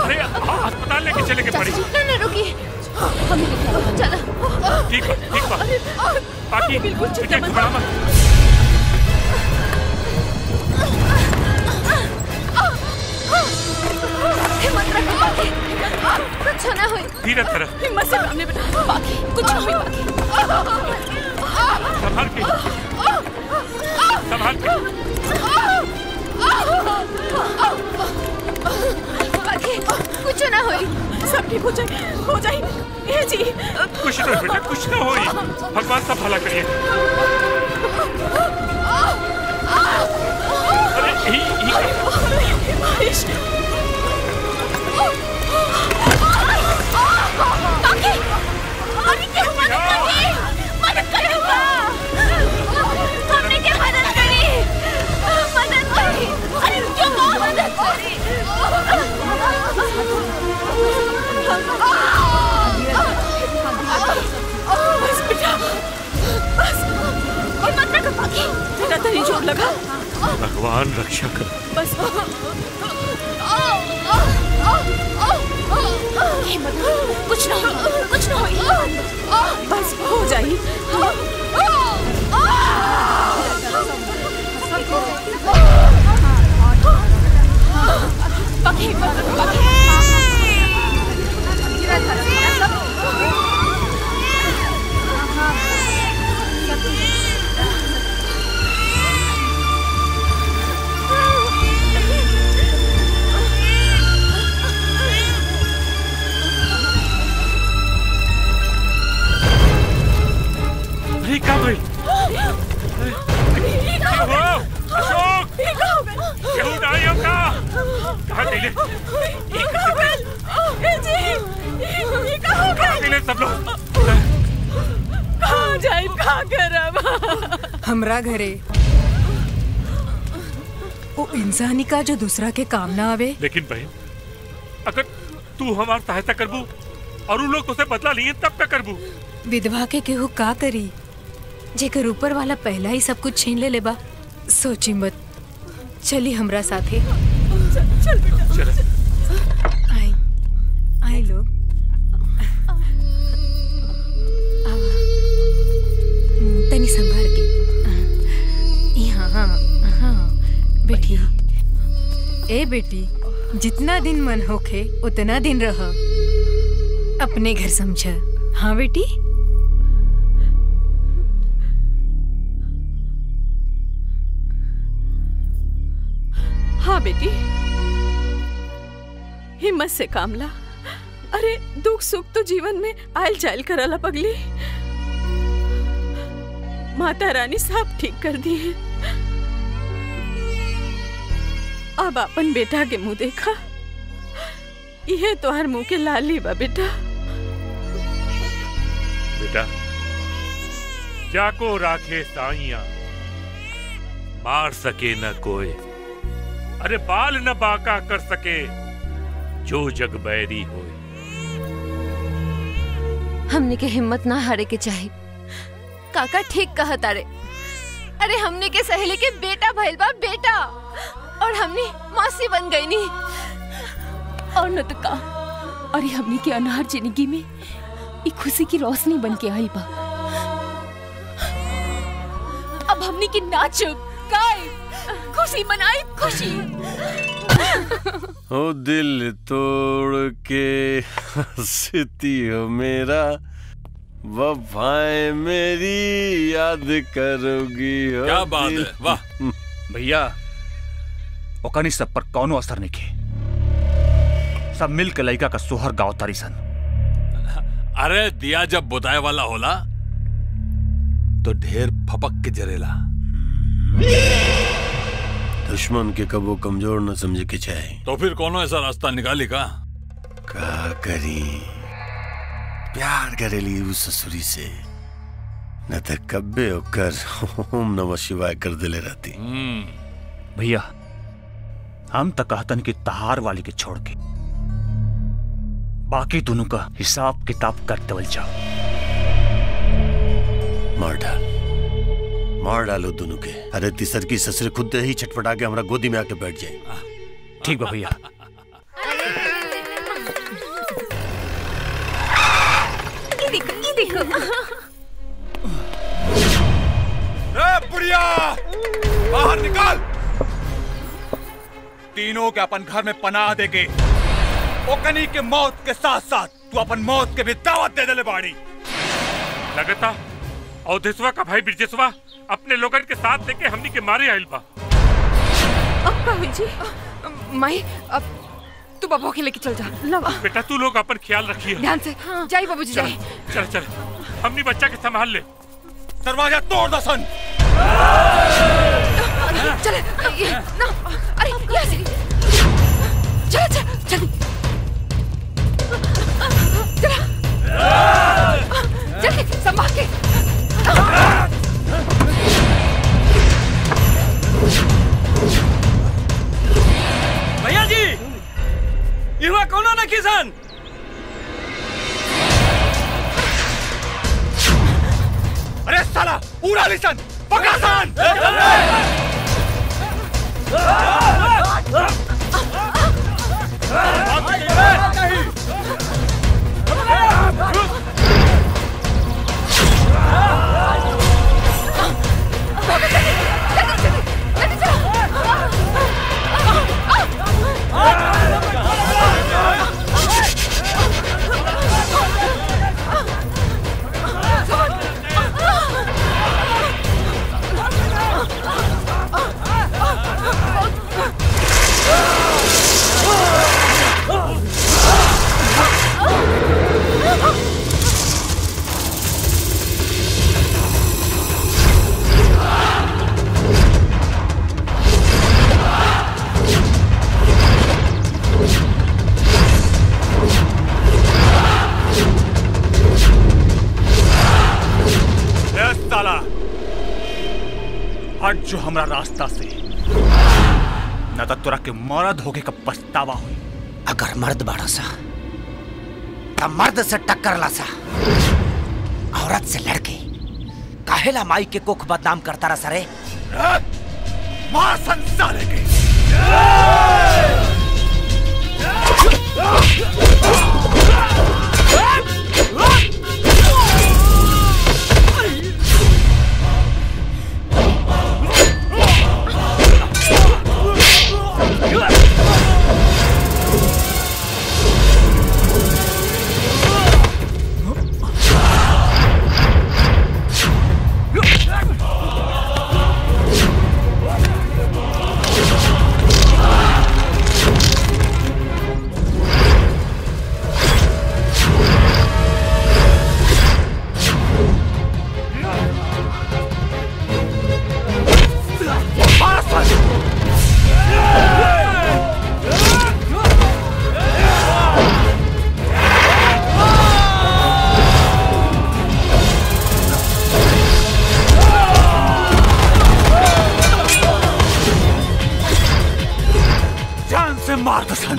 अरे अस्पताल लेके चले के पड़ी। ना रुकिए, हम चला। ठीक बा। बाकी बिल्कुल ठीक है, घबरा मत। हिम्मत रखो बाकी, कुछ ना होई। धीरे तरह हिम्मत से सामने बेटा, बाकी कुछ ना होई। बाकी संभाल के, संभाल के। बाकी कुछ ना होई, सब ठीक हो जाए ये जी। कुछ ना बेटा, कुछ ना होई। भगवान सब भला करिए। अरे मदद करूँगा। हमने क्या मदद करी? अरे क्यों मदद करी? बस बेटा, बस हिम्मत रखो बाकी। बेटा तेरी जोर लगा। भगवान रक्षा कर। बस हिम्मत, कुछ ना हो, बस हो जाए। बाकी क्या भाई? अशोक, क्यों डालियों का? कहाँ गए? कहाँ गए सब लोग? कहाँ जाए, कहाँ करब? हमरा घरे वो इंसानी का जो दूसरा के काम ना आवे। लेकिन बहन, अगर तू हमारी सहायता करबू और उन लोग तुझसे बदला लिए तब क्या करबू? विधवा के केहू का करी जेकर ऊपर वाला पहला ही सब कुछ छीन ले लेबा। सोची मत, चली हमरा साथे। चल बेटा, आई लोग। तनी संभाल के। हाँ बेटी। ए बेटी, जितना दिन मन होखे उतना दिन रह, अपने घर समझा। हाँ बेटी। हाँ बेटी, हिम्मत से काम ला। अरे दुख सुख तो जीवन में आयल जायल करला पगली। माता रानी सब ठीक कर दी है। अब अपन बेटा के मुंह देखा, यह तोहर मुंह के लाली बा बेटा। बेटा, जाको राखे साइया, मार सके न कोई। अरे बाल न बाका कर सके, जो जग बैरी होए। हमने के हिम्मत ना हारे के चाहे। काका ठीक कहा तारे। अरे हमने के सहेली के बेटा भइल बा, बेटा, और हमने मासी बन गई नी। और न तो का, अरे हमने के अनहर जिंदगी में एक खुशी की रोशनी बन के आई बा। अब हमने की नाच गाए, खुशी मनाई, खुशी। ओ दिल तोड़ के हंसती हो मेरा, वफाएं मेरी याद करोगी। क्या बात है, वाह भैया। ओकनी सब पर कौनो असर नहीं के। सब मिल के लड़का का सोहर गाँव तारी सन। अरे दिया जब बुताए वाला होला तो ढेर फपक के जरेला। दुश्मन के कबो कमजोर न समझे के चाहे। तो फिर कोनो ऐसा रास्ता निकाली का करी? प्यार करेली उस ससुरी से, न तो कब्बे होकर ओम नमः शिवाय कर दिले रहती। भैया, हम तो कहतन कि तहार वाली के छोड़ के बाकी दोनों का हिसाब किताब करते वल जाओ। मार डालो दोनों के। अरे तीसर की ससुर खुद ही छटपटा के हमारा गोदी में आके बैठ जाए। ठीक बा भैया। जल्दी को। बुढ़िया बाहर निकाल। तीनों के अपन घर में पनाह देके ओकनी के मौत के साथ साथ तू अपन मौत के भी दावत दे दे बाड़ी। लगता अवधेशवा का भाई ब्रजेशवा अपने लोगन के साथ लेके हमनी के मारे आइल बा। अब बाबूजी माई अब तू बाबू के लेके चल जा। लवा बेटा तू लोग अपन ख्याल रखिए ध्यान से। जाइए बाबूजी चल जाइए। चल चल हमनी बच्चा के संभाल ले। दरवाजा तोड़ दसन। चले ना अरे यहाँ से चल चल जल्दी जल्दी संभाल के। भैया जी युवा कौन ना किसान। अरे साला पूरा लिसन पकासन। हट जो हमरा रास्ता से, न तो तोरा के मर्द होके का पछतावा हुई। अगर मर्द बाड़ा सा तब मर्द से टक्कर ला सा, औरत से लड़के काहेला माई के कोख बदनाम करता रहा सरे। मार संसार के मार दसन।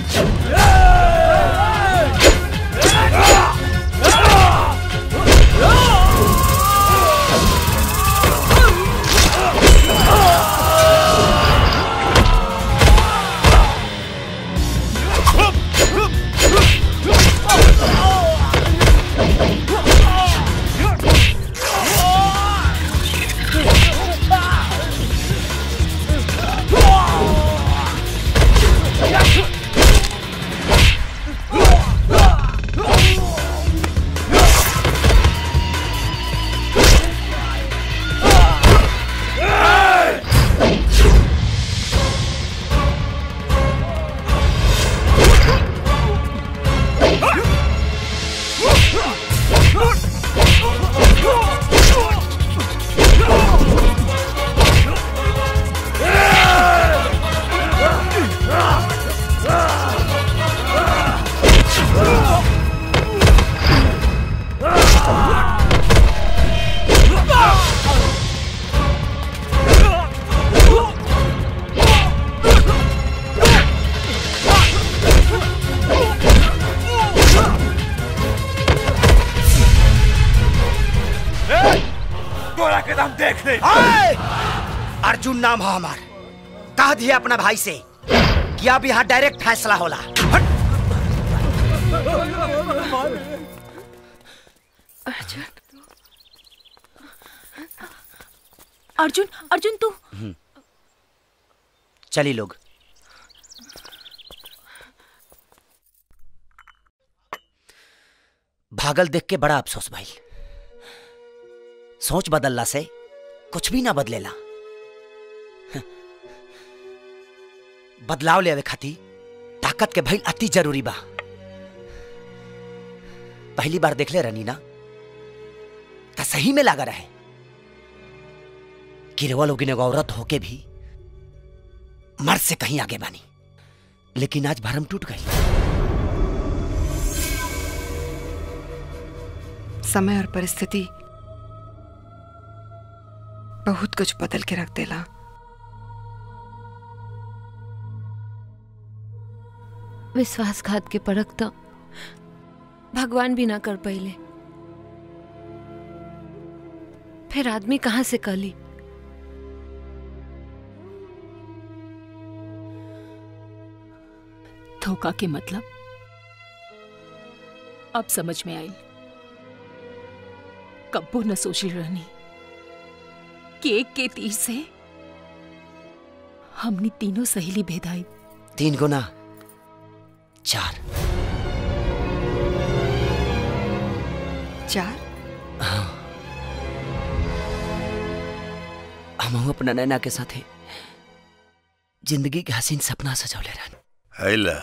अर्जुन नाम है हमार, कह दिए अपना भाई से कि अब यहाँ डायरेक्ट फैसला होला। अर्जुन अर्जुन अर्जुन तू चली लोग। भागल देख के बड़ा अफसोस भाई। सोच बदलला से कुछ भी ना बदलेला। बदलाव लेवे खाती ताकत के भइल अति जरूरी बा। पहली बार देख ले रनी ना तो सही में लागा रहे कि रेवा लोगी ने औरत होके भी मर्द से कहीं आगे बानी, लेकिन आज भरम टूट गई। समय और परिस्थिति बहुत कुछ बदल के रख देला। विश्वासघात के परख तो भगवान भी ना कर पाइले, फिर आदमी कहां से कली। धोखा के मतलब अब समझ में आई। कब्बो न सोची रहनी कि एक के तीर से हमने तीनों सहेली भेदाई। 3 गुना 4। हाँ। हम अपना नैना के साथे जिंदगी के हसीन सपना सजौले रहन। हैला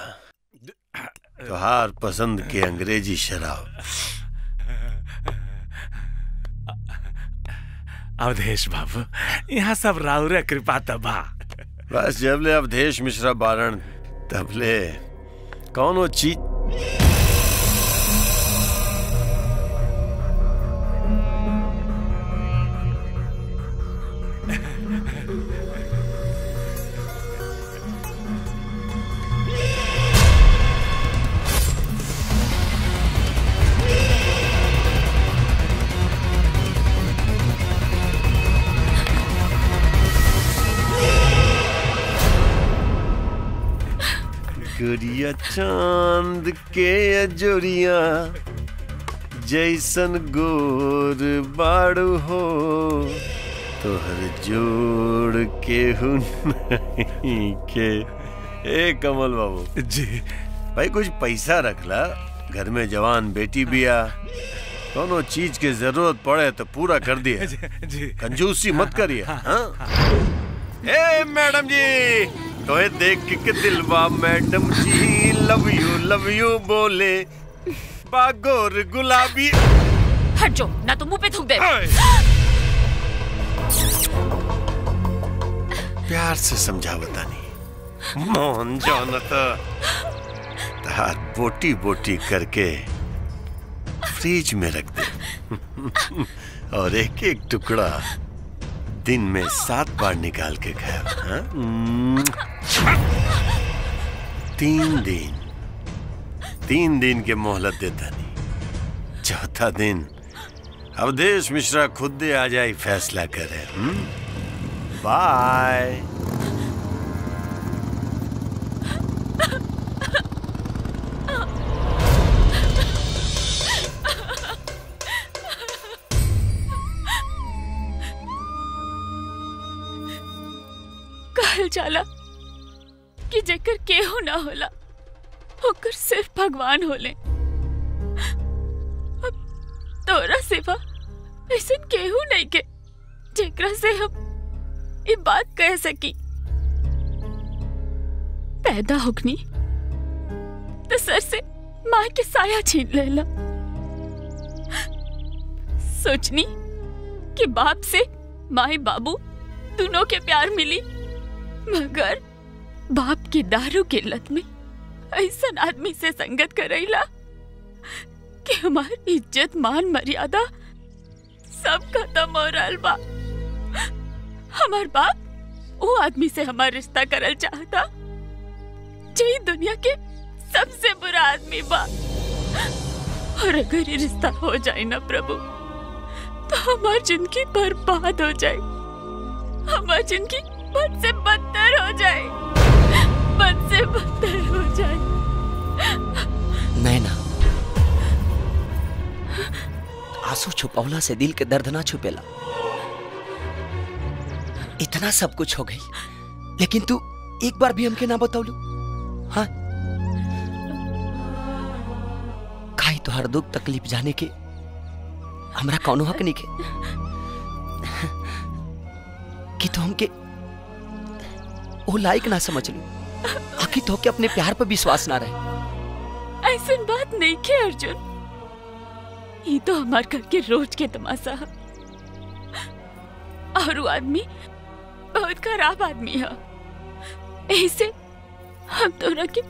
तोहार पसंद के अंग्रेजी शराब। अवधेश बाबू, यहाँ सब राउर कृपा तबा। बस जबले अवधेश मिश्रा बारण तबले कौनो चीज। गोरिया चांद के अजोरिया जैसन गोर बाड़ू हो, तोहर जोड़ के नहीं के। ए कमल बाबू जी भाई, कुछ पैसा रखला, घर में जवान बेटी बिया, दोनों चीज की जरूरत पड़े तो पूरा कर दिए। जी कंजूसी मत करिए। ए मैडम जी, तो देख के दिलवा मैडम जी लव यू बोले बागोर गुलाबी। हट जो, ना तो मुंह पे थूक दे। प्यार से समझा बतानी मोहन जानता तार बोटी बोटी करके फ्रिज में रख दे और एक एक टुकड़ा दिन में 7 बार निकाल के खाया। 3 दिन के मोहलत देता नहीं, चौथा दिन अवधेश मिश्रा खुद दे आ जाए फैसला करे। बाय। कहल जाला कि जेकर केहू ना होला होकर सिर्फ भगवान होले। अब तोरा सिवा ऐसा केहू नहीं के जेकरा से हम ये बात कह सकी। पैदा होगनी तो सर से माँ के साया छीन लेला। सोचनी कि बाप से माई बाबू दोनों के प्यार मिली, मगर बाप की दारू की लत में ऐसा आदमी से संगत करैला कि हमारी इज्जत मान मर्यादा सब खत्म हो रहल बा। हमार बाप वो आदमी से हमार रिश्ता करल चाहता जे दुनिया के सबसे बुरा आदमी बा। और अगर ये रिश्ता हो जाए ना प्रभु, तो हमारी जिंदगी बर्बाद हो जाए, हमारी जिंदगी बद से बदतर हो जाए, बद से बदतर हो जाए। नैना, आंसू छुपौला से दिल के दर्द ना छुपेला। इतना सब कुछ हो गई, लेकिन तू एक बार भी हमके ना बतौलू। हाँ, खाई तो हर दुख तकलीफ जाने के हमरा कौनो हक नहीं के कि तू हमके वो लायक ना समझ लू। आखिर तो के अपने प्यार पर विश्वास ना रहे। ऐसी बात नहीं के अर्जुन, ये तो हमार घर के रोज के तमाशा है। और वो आदमी बहुत खराब आदमी है। ऐसे हम तो के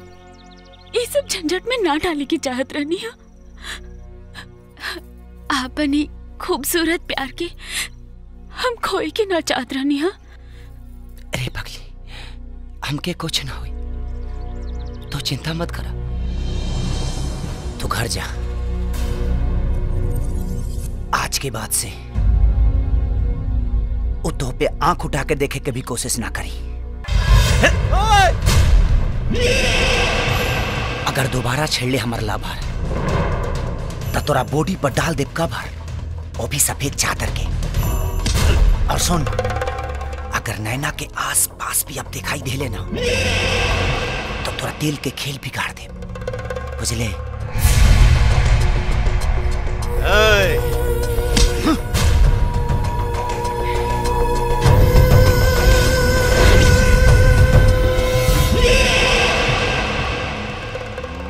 ये सब झंझट में ना डाले की चाहत रहनी है। आपनी खूबसूरत प्यार के हम खोई के ना चाहत रहनी है। अरे पगली, हमके कुछ ना हुई, तो चिंता मत करा। तू घर जा। आज के बाद से वो तो पे आंख उठा के देखे के भी कोशिश ना करी। अगर दोबारा छेड़ले हमार लाभार तो तोरा बॉडी पर डाल दे कवर, वो भी सफेद चादर के। और सुन, अगर नैना के आस पास भी अब दिखाई दे लेना तो तोरा दिल के खेल बिगाड़ दे, बुझले?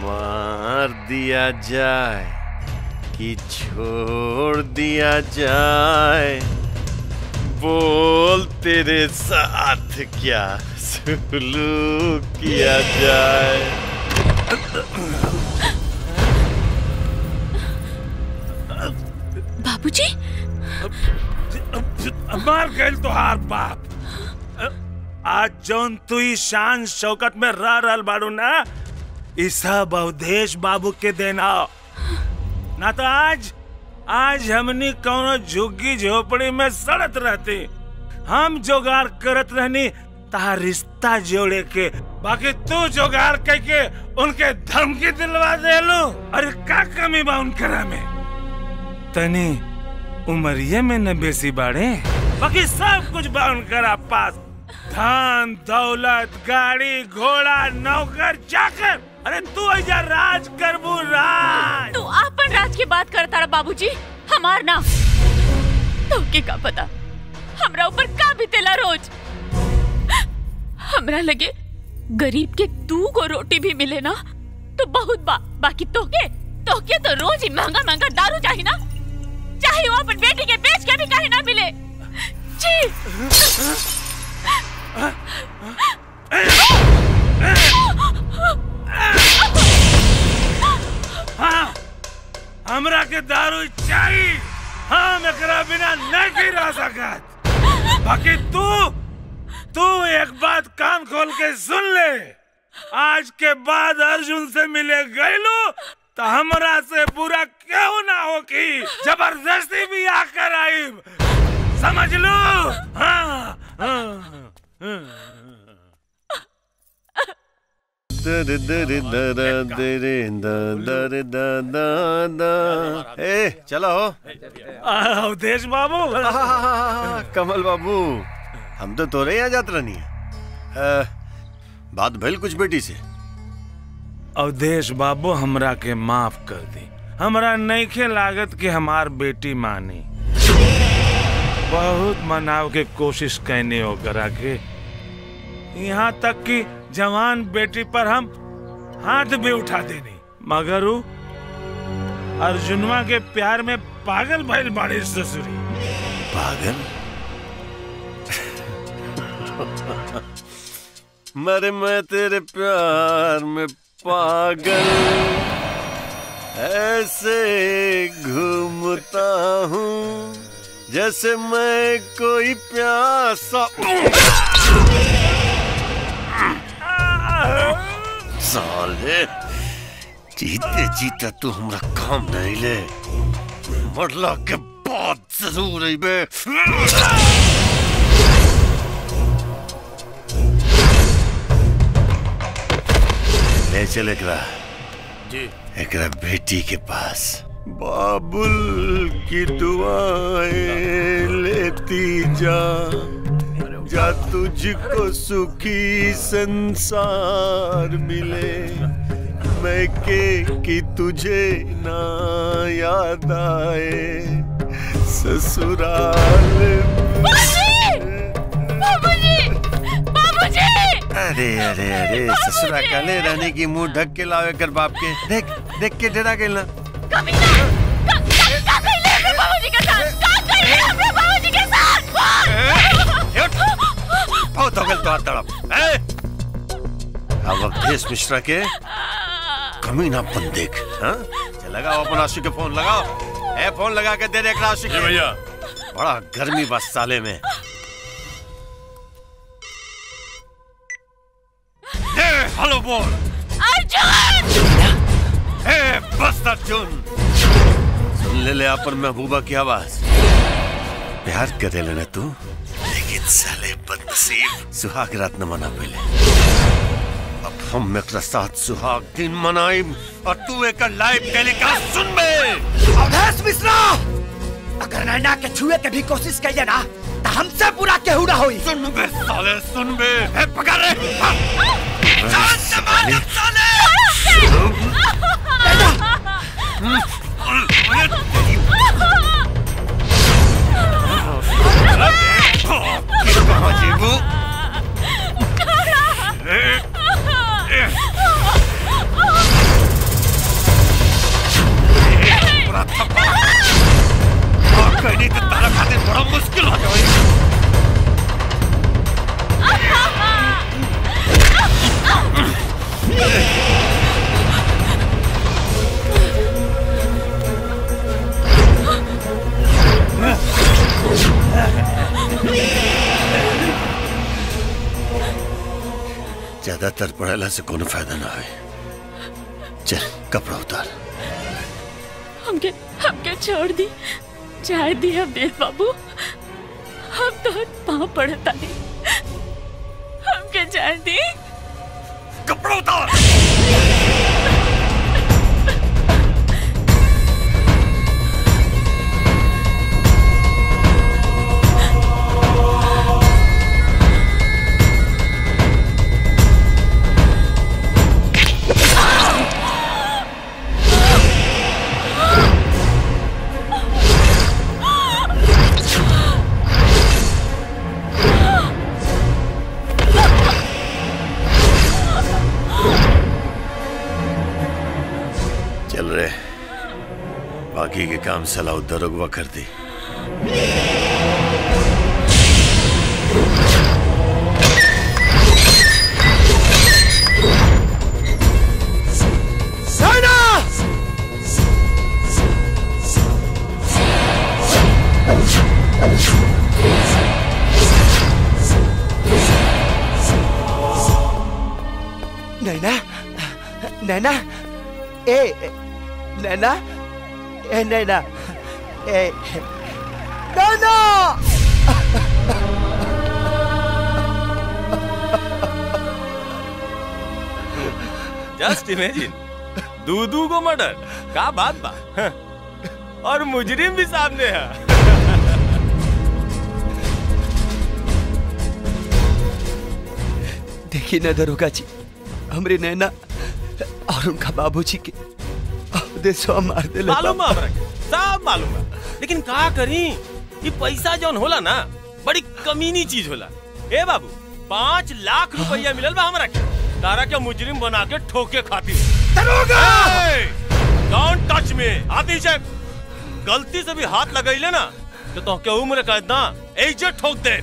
मार दिया जाए कि छोड़ दिया जाए, बोल तेरे साथ क्या सुलूक किया जाए। बाबूजी, मार गए तो हार बाप। आज जौन तू शान शौकत में रह रहल बाड़ू ना, ई सब अवधेश बाबू के देना ना। तो आज हमनी कौनो झुग्गी झोपड़ी में सड़त रहती। हम जोगाड़ करत रहनी तार रिश्ता जोड़े के, बाकी तू जोगाड़ करके उनके धमकी दिलवा देलू। अरे का कमी बा उनकरा में? तनी उमरिये में न बेसी बाड़े, बाकी सब कुछ बा उनकरा पास। धन दौलत, गाड़ी घोड़ा, नौकर चाकर। अरे तू ऐजा राज करबू राज। तू आपन राज की बात करता रहा बाबूजी, हमार ना। तो के का पता हमरा ऊपर का बीतेला रोज। हमरा लगे गरीब के 2 गो रोटी भी मिले ना तो बहुत बाकी तोके तो रोज ही महंगा महंगा दारू चाहिए ना, चाहे वो अपन बेटी के बेच के भी कहीं ना मिले। जी हाँ, हमरा के दारू चाहिए। हम एकरा बिना नहीं रह सकत। बाकी तू एक बात कान खोल के सुन ले। आज के बाद अर्जुन से मिले गईलू तो हमरा से बुरा क्यों ना हो कि जबरदस्ती भी आकर आई, समझ लो। हाँ, चलो अवधेश बाबू। कमल बाबू, हम तो तोरे यहाँ जात रहनी है। बात भइल कुछ बेटी से? अवधेश बाबू, हमरा के माफ कर दी। हमरा नइखे लागत कि हमार बेटी मानी। बहुत मनाव के कोशिश कैने ओकरा के, यहाँ तक कि जवान बेटी पर हम हाथ भी उठा देनी, मगर वो अर्जुनवा के प्यार में पागल भइल बाड़ी ससुरी। पागल? मरे मैं तेरे प्यार में पागल ऐसे घूमता हूँ जैसे मैं कोई प्यासा। साले, जीते जीते तू हमरा काम नहीं ले, मरला के बाद जरूर अइबे। ले चल एकरा जी, एकरा बेटी के पास। बाबुल की दुआएं लेती जा, जा तुझको सुखी संसार मिले, मैं की तुझे ना याद आए ससुराल बाबूजी! अरे अरे अरे ससुरा काले रानी की मुंह ढक के लावे कर बाप के। देख देख के डरा गई ना। बाबूजी के साथ बाबूजी के साथ बहुत हो गया तो तड़प। अब अवधेश मिश्रा के कमीनापन देख। हाँ लगाओ अपन आशिक के फोन लगाओ। फोन लगा के दे देख आशिक भैया। बड़ा गर्मी बस साले में। हेलो बोल अर्जुन। बस अर्जुन सुन ले अपन महबूबा की आवाज। प्यार करे लेना तू, लेकिन साले बदनसीब सुहाग रात न मना पहले। अब हम एक साथ सुहाग दिन मनाई और तू एक लाइव टेलीकास्ट सुन बे। अवधेश मिश्रा, अगर नैना के छुए के भी कोशिश करिए ना तो हमसे पूरा केहू ना होई। सुन बे साले सुन बे। पकड़ रे साले। नहीं तो तारा खातिर बड़ा मुश्किल हो जाए। ज्यादातर पढ़ाला से कोनो फायदा ना है। चल कपड़ा उतार। हमके छोड़ दी, चाय दी अवधेश बाबू। हम तो पाँव पड़ता नहीं, हमके चाय दी। कपड़ा उतार। चल रहे बाकी के काम सलाह दरोगवा कर दी। नैना, नैना, नैना, नैना, नैना। जस्ट इमेजिन, दूधू को मर्डर, क्या बात बा। और मुजरिम भी सामने है। देखिए ना दरोगा जी, हमरे नैना और उनका बाबूजी के देशवा मार दे। मालूम है हमरा के, सब मालूम है। लेकिन का करी, ये पैसा जौन होला ना बड़ी कमीनी चीज होला। ए बाबू 5 लाख रुपया मिलल बा हमरा के, तारा के मुजरिम बना के ठोके खातिर। दरोगा! Don't touch me. आती चेक गलती से भी हाथ लगैले ना तो के उम्र कैद ना एजे ठोक दे।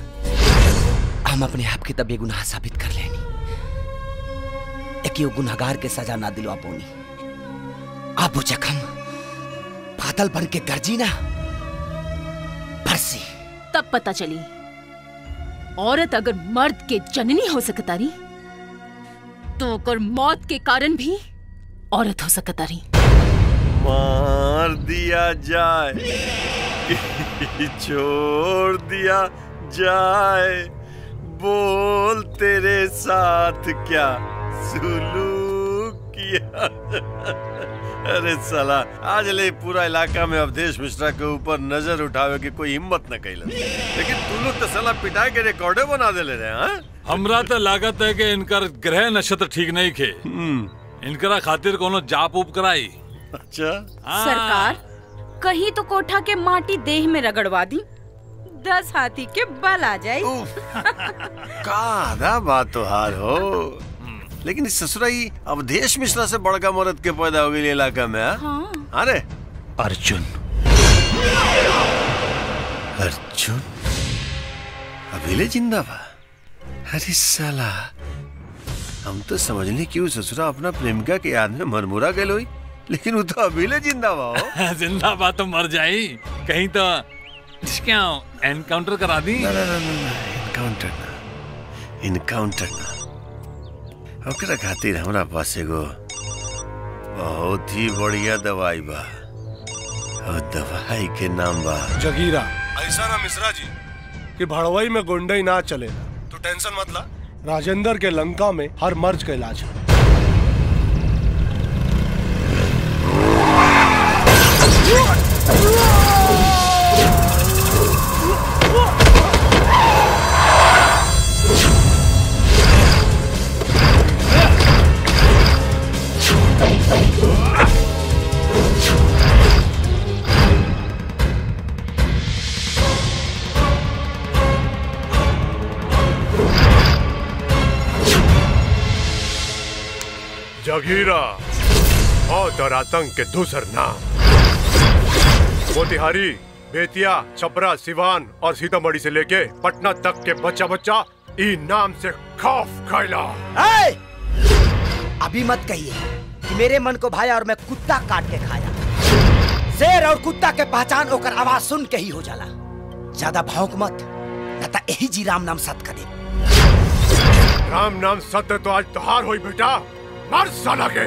हम अपने आप के तब बेगुनाह साबित कर लेनी, एक गुनहगार के सजा ना दिलवा पाऊनी। आप वो जख्म बादल बन के गरजी ना बरसी। तब पता चली औरत अगर मर्द के जननी हो सकतारी तो अगर मौत के कारण भी औरत हो सकतारी। मार दिया जाए कि छोड़ दिया जाए, बोल तेरे साथ क्या सुलूक किया। अरे साला आज ले पूरा इलाका में अवधेश मिश्रा के ऊपर नजर उठावे की कोई हिम्मत न कैल, लेकिन तू लोग तो साला पिटाई के रिकॉर्डे बना दे ले रहे हैं। हमरा तो लागत है कि इनकर ग्रह नक्षत्र ठीक नहीं खे, इनकरा खातिर कोनो जाप उप कराई। अच्छा सरकार कहीं तो कोठा के माटी देह में रगड़वा दी, 10 हाथी के बल आ जाए। का बात तो हार हो, लेकिन इस ससुराई अवधेश मिश्रा से बड़का मर्द के पैदा हो गई इलाका में। हाँ? अरे अर्जुन अर्जुन अभी जिंदा बा? अरे साला हम तो समझने की ससुरा अपना प्रेमिका के याद में मनमुरा गए हुई, लेकिन वो तो अभी जिंदा बा हो। जिंदा बा तो मर जाई, कहीं तो क्या एनकाउंटर करा दी। एनकाउंटर ना, इनकाउंटर ना, ओकरा खातिर हमरा पास एगो बहुत ही बढ़िया दवाई बा, और दवाई के नाम बा जगीरा। ऐसा ना मिश्रा जी कि भड़वई में गुंडई ना चले, तो टेंशन मत ला, राजेंद्र के लंका में हर मर्ज का इलाज है। जगीरा और आतंक के दूसर नाम मोतिहारी, बेतिया, छपरा, सिवान और सीतामढ़ी से लेके पटना तक के बच्चा बच्चा ई नाम से खौफ खैला। अभी मत कहिए कि मेरे मन को भाया और मैं कुत्ता काट के खाया। शेर और कुत्ता के पहचान होकर आवाज सुन के ही हो जाला। ज्यादा भौंक मत, न तो यही जी राम नाम सत्य कर दे। राम नाम सत्य तो आज त्योहार होई बेटा, मर साला के।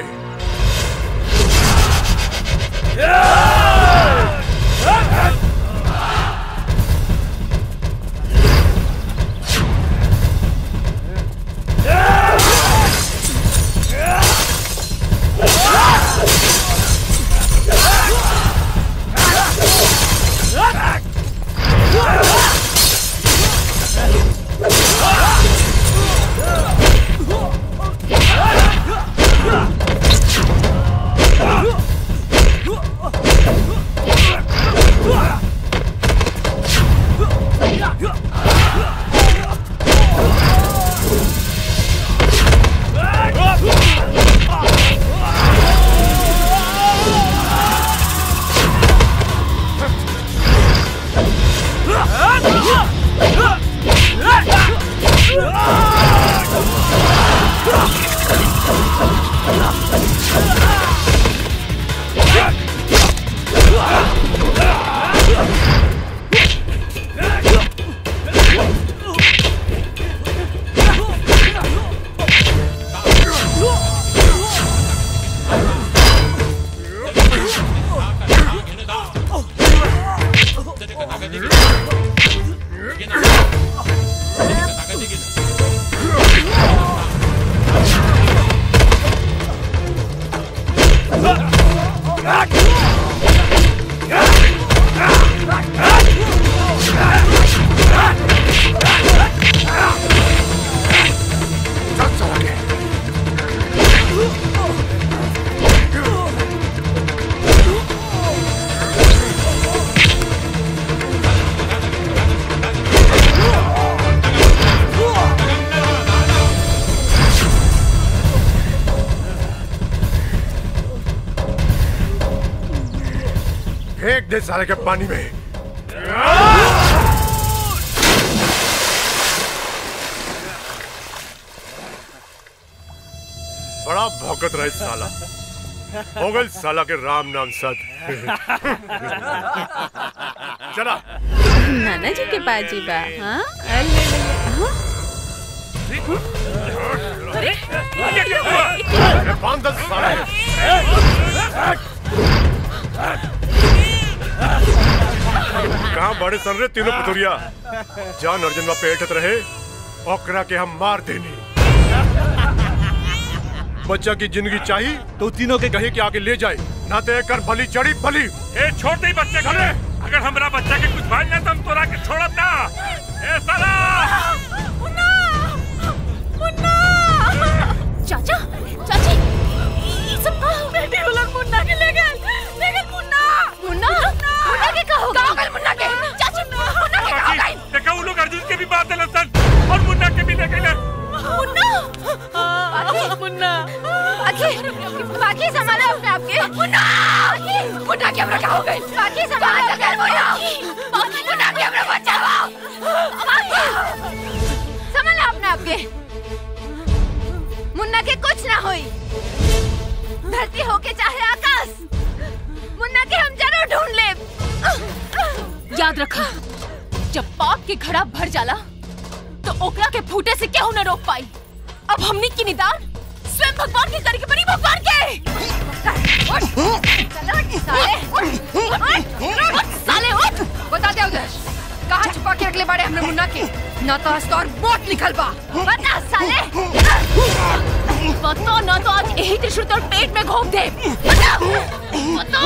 फेंक दे साले के पानी में। बड़ा भौंकत रहे साला, हो गए साला के राम नाम सद। चला नाना जी के पास जी बा। हाँ? बांध दे साला। कहाँ बड़े सन रे तीनों पुतुरिया, जान अर्जुनवा पे एठत रहे, ओकरा के हम मार देनी। बच्चा की जिंदगी चाहिए तो तीनों के कहीं के आगे ले जाए, ना देकर भली जड़ी भली। ए छोटे बच्चे खड़े, अगर हमरा बच्चा के कुछ भाई ना तो हम तोरा के छोड़ब ना। ए साला मुन्ना, मुन्ना, चाचा, चाची, सब बेटी को लोग मुन्ना के ले गए, मुन्ना, मुन्ना, मुन्ना के कहो गए, मुन्ना के, चाची, मुन्ना के कहो गए। देखा वो लोग अर्जुन के भी बात है सन और मुन्ना के भी ले गए। मुन्ना, मुन्ना, बाकी संभालो अपने आप के। मुन्ना, मुन्ना के हमरा कहो गए, बाकी संभालो अपने मुन्ना के हमरा बचाओ, संभालो अपने आप के। मुन्ना के कुछ ना होई, धरती हो के चाहे आकाश, मुन्ना के हम जरूर ढूंढ ले। याद रखा, जब पाप के घड़ा भर जाला तो ओकरा के फूटे से केहू न रोक पाई। अब हमनी की निदान स्वयं भगवान के करके बनी, भगवान के। साले उठ, बता दे उधर कहाँ छुपा के रखले बाड़े हमने मुन्ना के, ना तो हस्तौर बोट लिखल बा। बता साले, बता ना तो आज यही त्रिशूल तोर पेट में घोंप दे। बता, बता।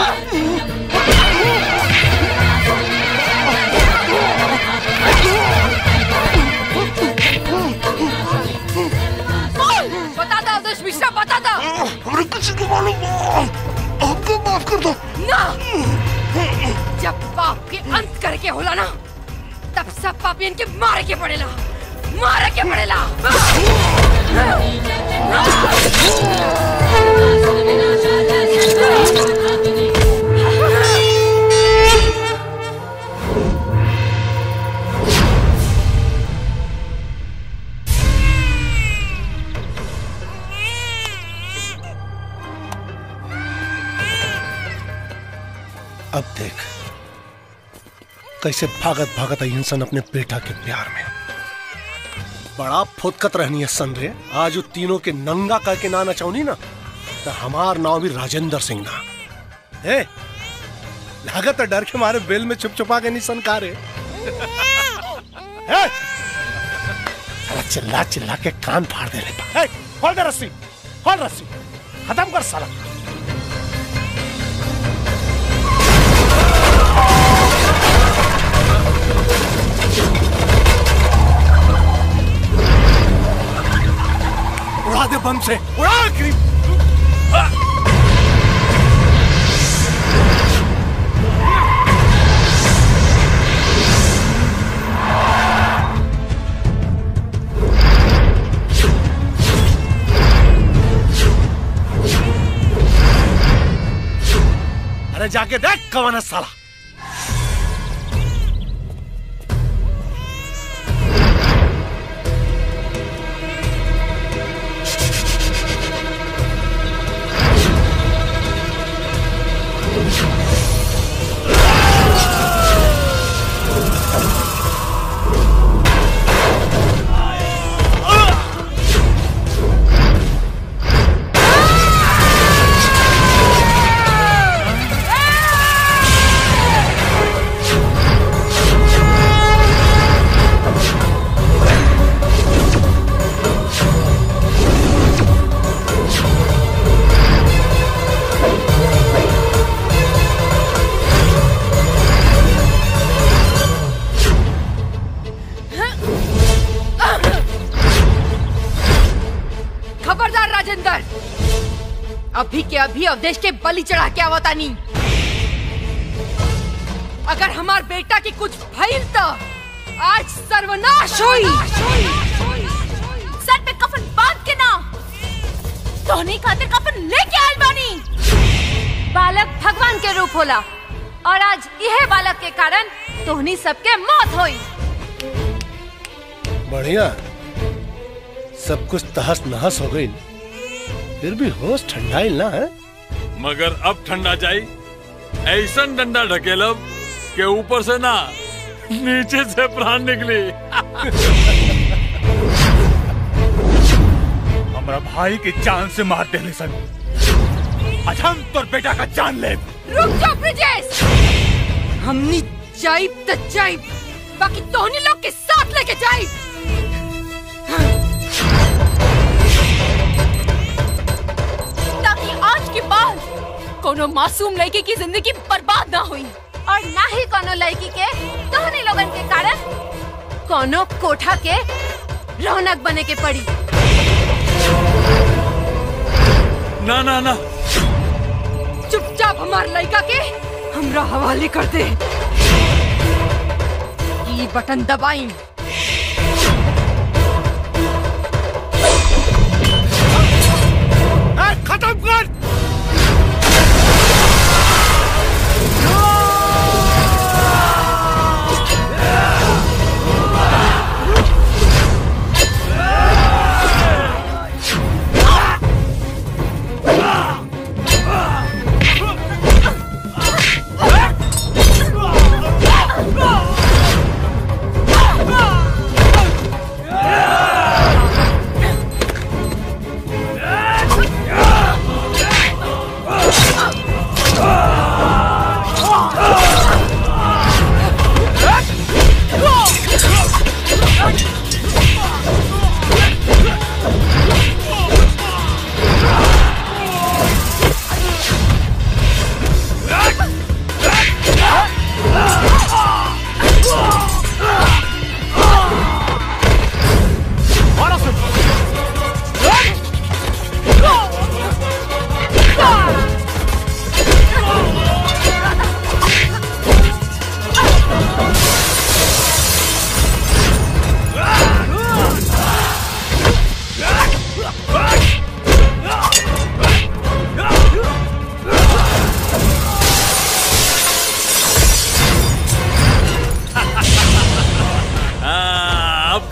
बता दो अवधेश मिश्रा, बता दो। हमें किसी को मालूम, आपको माफ कर दो। ना, जब पाप के अंत करके होला ना, तब सब पापी इनके मारे के पड़ेला, मारे के पड़ेला। अब देख कैसे भागत भागत आई इंसान अपने बेटा के प्यार में। बड़ा फुदकत रहनी है सन रे। आज वो तीनों के नंगा करके ना नचाऊनी ना तो हमार नाम भी राजेंद्र सिंह ना है। लागत है डर के मारे बेल में छुप छुपा के नहीं सन का रे। चिल्ला चिल्ला के कान फाड़ दे ले। खोल दे रस्सी, खोल रस्सी, खत्म कर साला। उड़ा दे बम से, उड़ा अरे जाके देख कौन है साला। अभी के अभी अवधेश के बलि चढ़ा के आवता नहीं। अगर हमार बेटा की कुछ भइल तो आज सर्वनाश हुई। सर पे कफन बांध के ना, तोहनी खातिर कफन लेके आइल बानी। बालक भगवान के रूप होला और आज यह बालक के कारण तोहनी सबके मौत हुई। बढ़िया, सब कुछ तहस नहस हो गई, फिर भी होश ठंडाइल ना है। मगर अब ठंडा जाई, ऐसा डंडा ढकेलब के ऊपर से ना नीचे से प्राण निकली। हमारा भाई की जान से मार दे सन। आज हम तोर बेटा का जान ले। रुक जाओ ब्रिजेश, हमनी जाइब तो जाइब, बाकी तोहनी लोग के साथ लेके जाइब। ताकि आज के बाद कोनो मासूम लड़की की जिंदगी बर्बाद ना हुई और ना ही कोनो लड़की के तोहनी लोगन के कारण कोनो कोठा के रौनक बने के पड़ी। ना ना ना, चुपचाप हमार लड़का के हमरा हवाले कर दे। ई बटन दबाई। खत्म कर।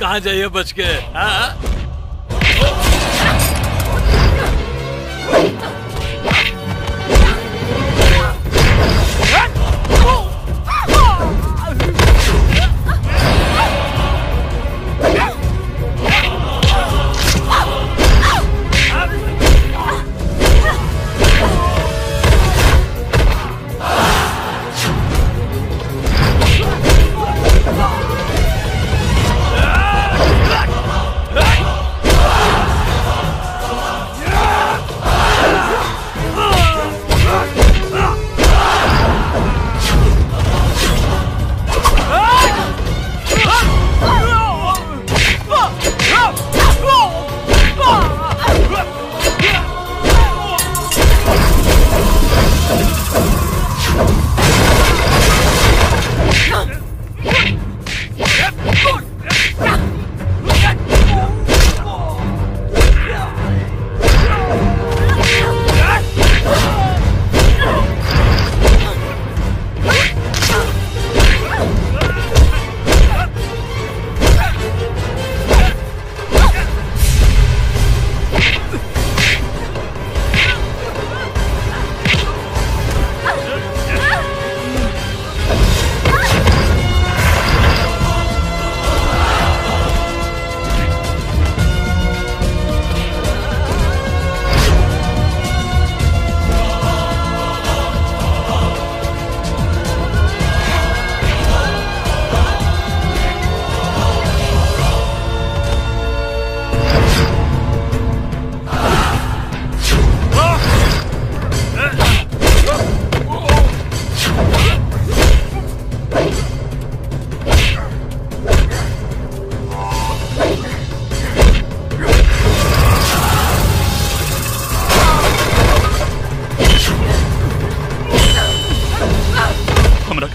कहाँ जाइए बच के?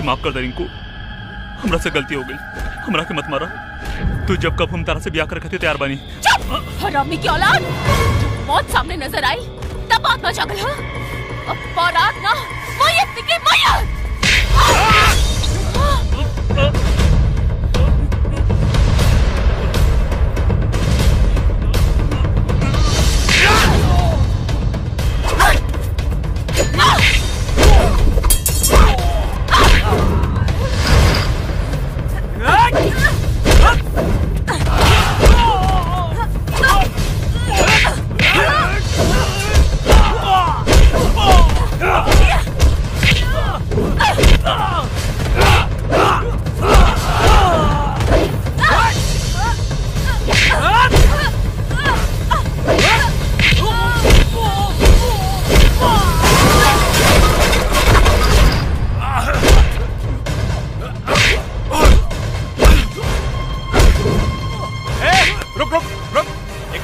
माफ कर दे रिंकू, हमरा से गलती हो गई, हमरा के मत मारा। तू जब कब हम तारा से ब्याह कर रखे थे तैयार बनी। हरामी की औलाद, मौत सामने नजर आई तब बात मचा गई। अब बारात ना मैयत की मैयत।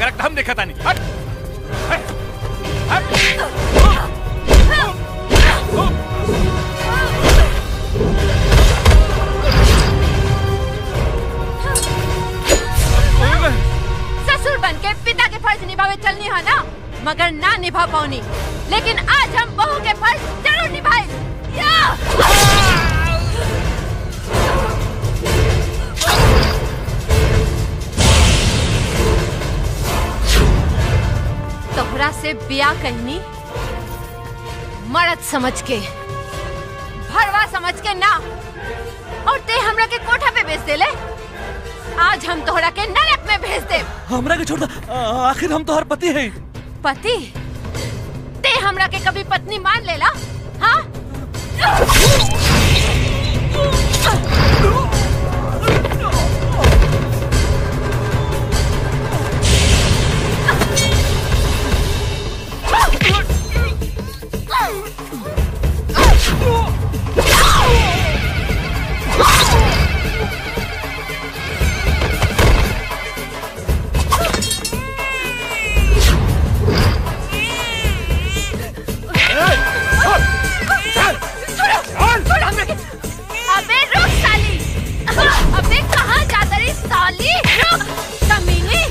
करेक्ट हम देखा था नहीं। हट ससुर बन के पिता के फर्ज निभावे चलनी है ना, मगर ना निभा पाऊनी। लेकिन आज हम बहू के फर्ज जरूर निभाए। तोहरा से ब्याह कहनी मर्द समझ के, भरवा समझ के ना, और ते हमरा के कोठा पे भेज देले। आज हम तोहरा के नरक में भेज दे। हमरा के छोड़ दे, आखिर हम तोहर पति है। पति? ते हमरा के कभी पत्नी मान लेला? हाँ? अबे रुक साली! अबे कहाँ जाता रही साली? रुक कमीनी!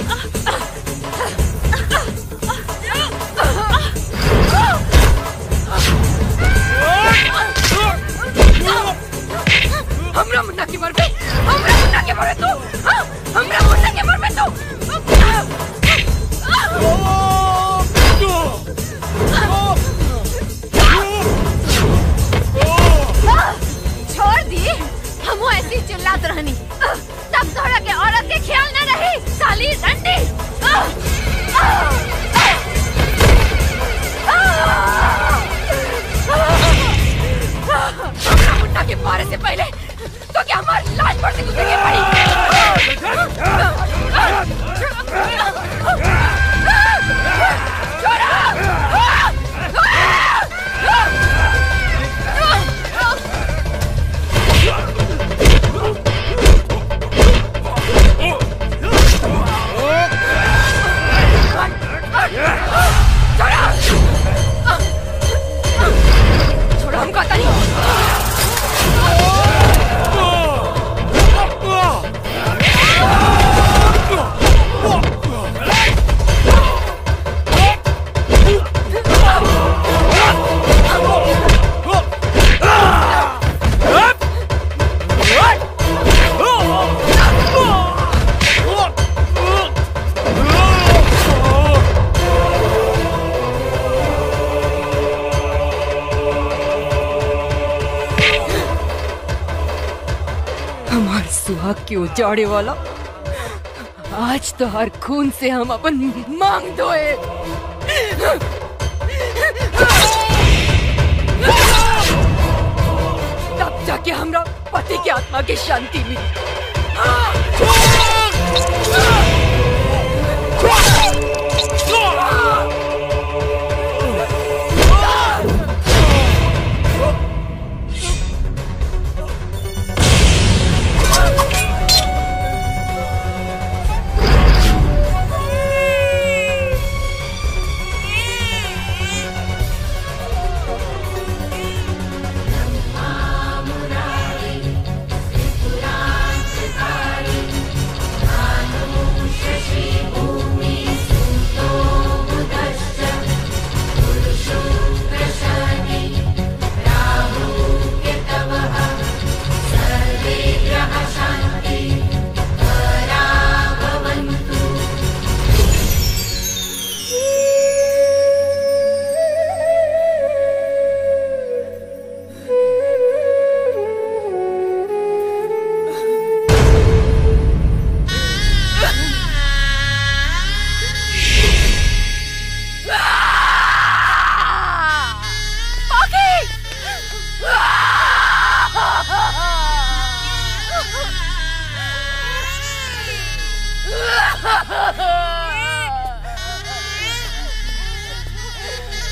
हमरा मुन्ना के मर पे, हमरा मुन्ना के मर पे तू, हमरा मुन्ना के मर पे तू। छोड़ दी, हम ऐसी चिल्लात रहनी, तब तोहरा के औरत के ख्याल न रही साली रंडी। हमरा मुन्ना के मारे से पहले तो क्या हमारी लाश पर से गुजरनी छोड़ा हम कहता नहीं। सुहाग के उजाड़े वाला, आज तो हर खून से हम अपन मांग धोए। तब जाके हमरा पति की आत्मा की शांति मिली।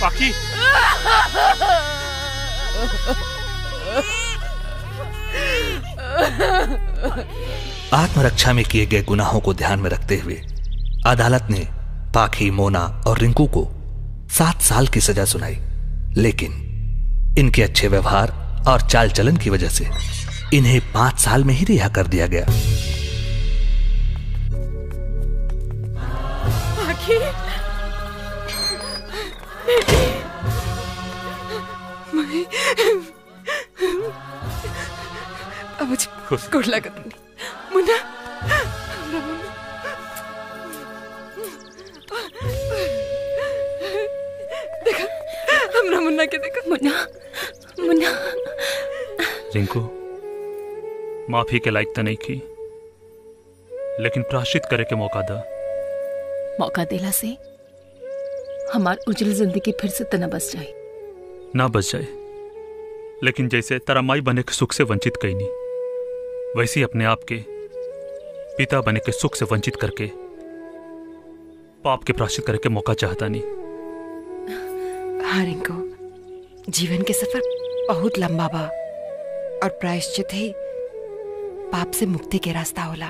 पाकी आत्मरक्षा में किए गए गुनाहों को ध्यान में रखते हुए अदालत ने पाखी, मोना और रिंकू को 7 साल की सजा सुनाई, लेकिन इनके अच्छे व्यवहार और चाल चलन की वजह से इन्हें 5 साल में ही रिहा कर दिया गया। पाखी, बेटी, मैं अब मुझे गोड़ लागत नहीं। मुन्ना, देखा, हमरा मुन्ना के देखा। मुन्ना, मुन्ना। रिंकू, माफी के लायक तो नहीं की, लेकिन प्रायश्चित करे के मौका दा। मौका देला से हमार उजल जिंदगी फिर से तना बस जाए। ना बच जाए, लेकिन जैसे तेरा माई बने के सुख से वंचित कई नहीं, वैसे ही अपने आप के पिता बने के सुख से वंचित करके पाप के प्रायश्चित करे के मौका चाहता नहीं। हाँ रिंकू, जीवन के सफर बहुत लंबा बा और प्रायश्चित ही पाप से मुक्ति के रास्ता होला।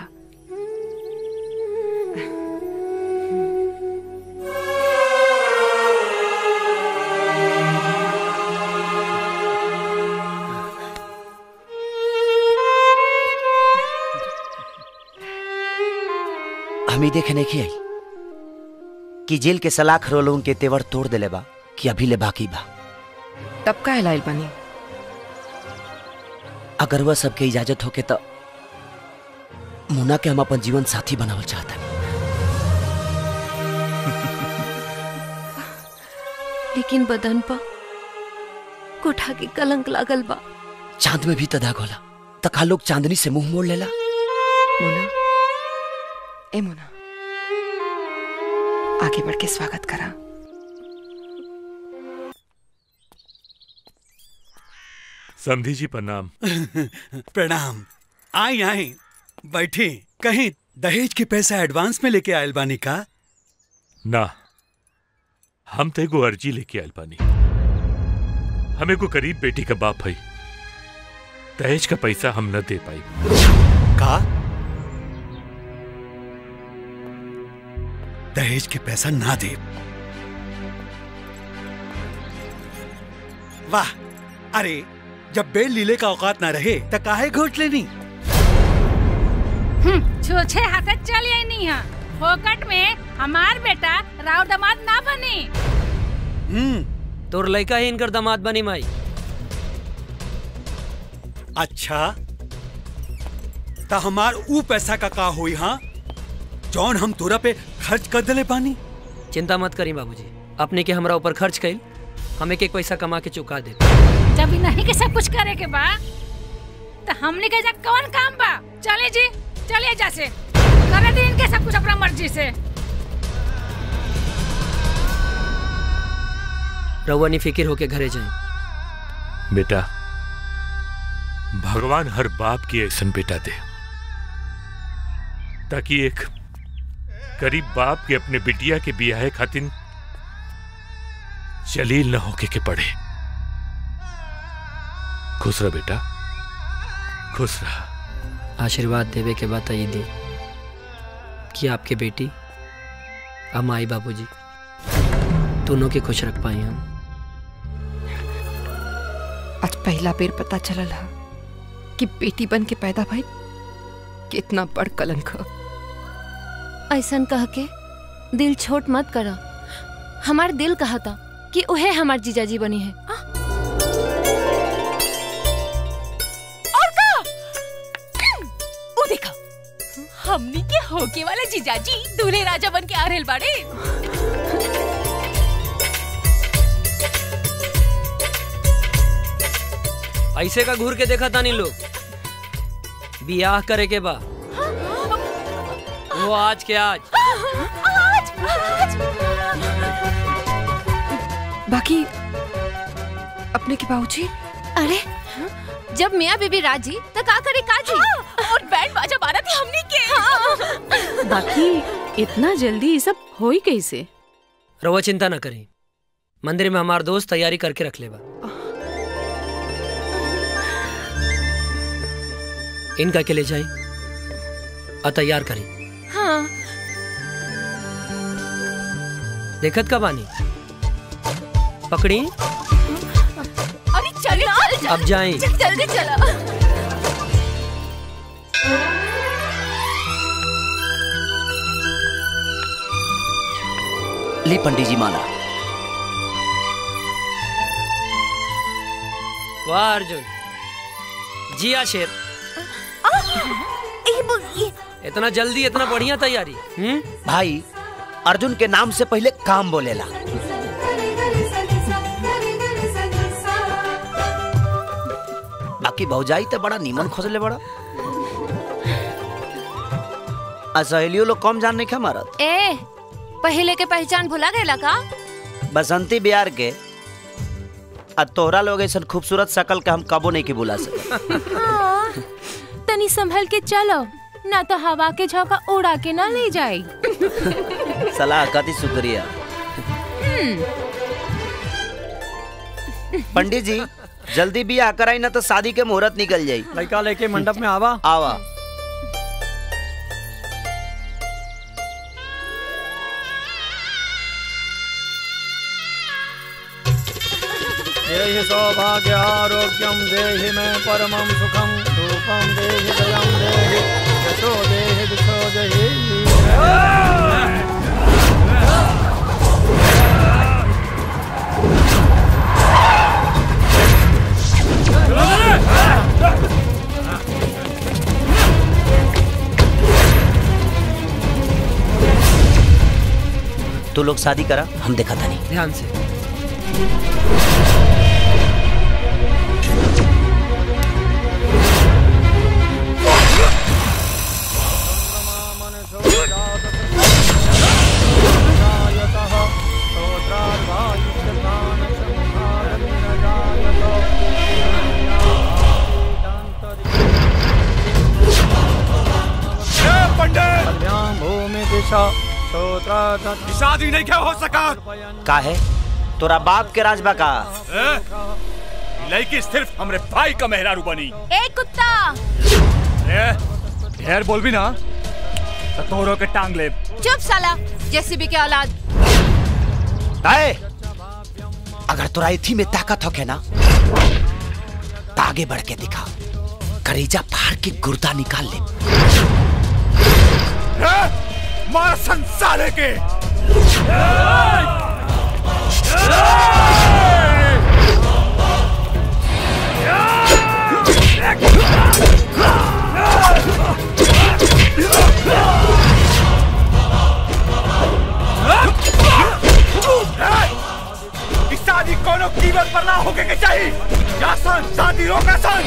हमी देखने की आई कि जेल के सलाख रोलों के तेवर तोड़ देले बा कि अभी ले बाकी बा। तब का लाइल बनी? अगर वह सबके इजाजत होके तो मुन्ना के हम अपन जीवन साथी बनावल चाहता। लेकिन बदन पर कोठा के कलंक लागल बा। चांद में भी तदाग होला, तका लोग चांदनी से मुंह मोड़ लेला। मुन्ना, ए मुन्ना, आगे बढ़ के स्वागत करा। समधी जी प्रणाम। प्रणाम। आई आई बैठी। कहीं दहेज के पैसा एडवांस में लेके आयल बानी का? ना, हम तो एगो अर्जी लेके आयल बानी। हमें को करीब बेटी का बाप है, दहेज का पैसा हम न दे पाई। का? दहेज के पैसा ना दे? वाह, अरे जब बेल लीले का औकात ना रहे तो काहे घोट लेनी? छूछे हाथ चल नहीं है। फोकट में हमार बेटा राव दामाद ना बनी। तोर लड़का ही इनकर दामाद बनी माई। अच्छा, ता हमार ऊ पैसा का हुई? हाँ, जौन हम तोरा पे खर्च कर दिले पानी। चिंता मत करी बाबूजी, अपने के हमरा ऊपर खर्च कइल, हम एक पैसा कमा के चुका दे। जब नहीं के सब कुछ करे के बा तो हमने के जा कौन काम बा? चले जी, चले जा से करे दिन के सब कुछ अपना मर्जी से। रउआ नी फिकिर होके घरे जाए। बेटा, भगवान हर बाप की ऐसन बेटा दे ताकि एक गरीब बाप के अपने बिटिया के बियाह खातिर जलील न होके के पड़े। खुश रह बेटा, खुश रह। आशीर्वाद देवे के बाद ये दी कि आपके बेटी और माई बाबूजी दोनों के खुश रख पाए। हम आज पहला बेर पता चलल है कि बेटी बन के पैदा भाई कितना बड़ कलंक है। ऐसन कह के दिल छोट मत करा। हमार दिल कहा था कि उहे हमार जीजाजी बनी है। और का? वो देखा, हमनी के होके वाले जीजाजी दूल्हे राजा बन के आ रहल बाड़े। ऐसे का घूर के देखा तानी लोग। बियाह करे के बा वो आज के आज। बाकी अपने के बाबूजी? अरे जब मियाँ बीबी राजी तो का करे काजी। और बैंड बाजा बारात थी हमनी के। बाकी इतना जल्दी ये सब होई कैसे? रवा चिंता न करें, मंदिर में हमार दोस्त तैयारी करके रख लेबा। इनका के ले जाए और तैयार करें। हाँ। देखत का बानी पकड़ी अरे चल चल अब जाएं। जल्दी चला। ले पंडित जी माला। वाह अर्जुन, जिया शेर। इतना जल्दी, इतना बढ़िया तैयारी। भाई अर्जुन के नाम से पहले काम बोलेला। बाकी भौजाई तो बड़ा नीमन खोजले बड़ा। सहेलियों लोग कम जान नहीं खा मारत। ए पहले के पहचान भुला गए का? बसंती बिहार के तोहरा लोग ऐसा खूबसूरत शकल के हम कबो नहीं के बुला सके। हाँ, तनी संभल के चलो ना तो हवा के झोंका उड़ा के ना ले जाए। सलाह कति शुक्रिया। पंडित जी जल्दी बियाह कराई ना तो शादी के मुहूर्त निकल जाई। लड़का लेके मंडप में आवा। आवा। देहि सौभाग्य आरोग्यम देहि में परमं सुखम धूपम देहि दयं देहि यशो देहि दिशो देहि। तू लोग शादी करा, हम देखा था नहीं। ध्यान से। शादी नहीं क्या हो सका? का है तोरा बाप के राजबा का? लड़की सिर्फ हमरे भाई का मेहरारू बनी। ए कुत्ता, ढेर बोल भी ना तो तोरो के टांग ले। चुप साला, जेसीबी के औलाद। अगर तोरा इथी में ताकत हो के ना तो आगे बढ़ के दिखा, करेजा फाड़ के गुर्दा निकाल ले। मार संसार के। शादी कोनो कीमत पर ना होके के चाहिए। या सन शादी रोका सन।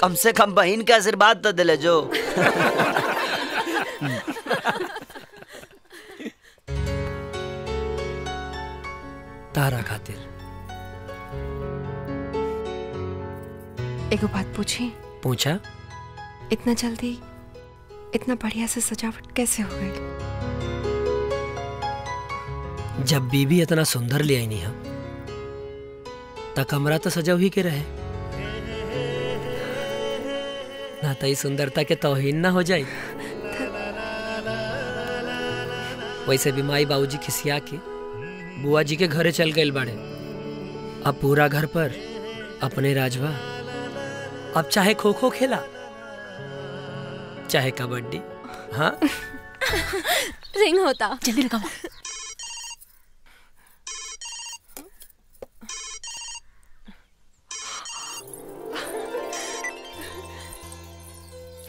कम से कम बहन के आशीर्वाद तो दिले जो। तारा खातिर एगो बात पूछी? पूछा। इतना जल्दी इतना बढ़िया से सजावट कैसे हो गई? जब बीबी इतना सुंदर ले आई नहीं हम त कमरा तो सजा ही के रहे ना, तई सुंदरता के तौहीन ना हो जाए। वैसे भी माई बाबूजी खिसिया के बुआ जी के घरे चल गए बाड़े। अब पूरा घर पर अपने राजवा। अब चाहे खो खो खेला चाहे कबड्डी। हाँ रिंग होता, जल्दी लगाओ।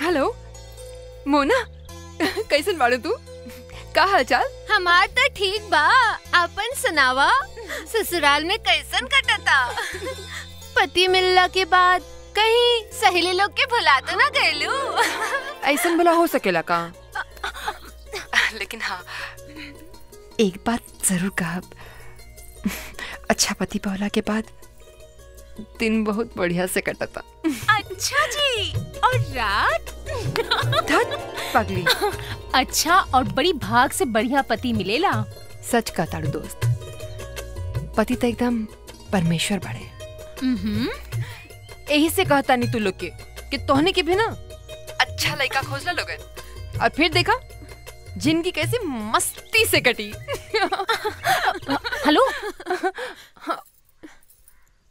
हेलो मोना, कैसन बाड़ू तू? का हालचाल? हमार तो ठीक बा, अपन सुनावा। ससुराल में कैसन कटता? पति मिलला के बाद कहीं सहेली लोग के भुला तो ना गएलू? ऐसन भला हो सकेला का? लेकिन हाँ, एक बात जरूर कहब, अच्छा पति पहला के बाद दिन बहुत बढ़िया से कटता। अच्छा जी, और रात? पगली। अच्छा, और बड़ी भाग से बढ़िया पति मिलेला। सच का ताड़ू दोस्त, पति तो एकदम परमेश्वर बड़े। यही से कहता नहीं तू लोग के कि तोहने के भी ना अच्छा लड़का खोजला लोगे, और फिर देखा जिंदगी कैसी मस्ती से कटी। हेलो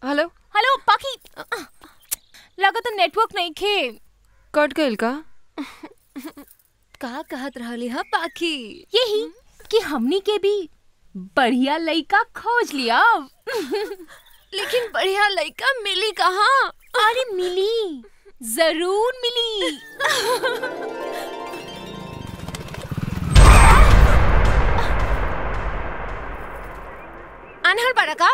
हेलो हेलो पाखी, लगा तो नेटवर्क नहीं खे। कट गइल का? का कहत रहली हा पाखी? यही कि हमनी के भी बढ़िया लड़का खोज लिया। लेकिन बढ़िया लड़का मिली कहाँ? अरे मिली, जरूर मिली। अनहर बड़ा का?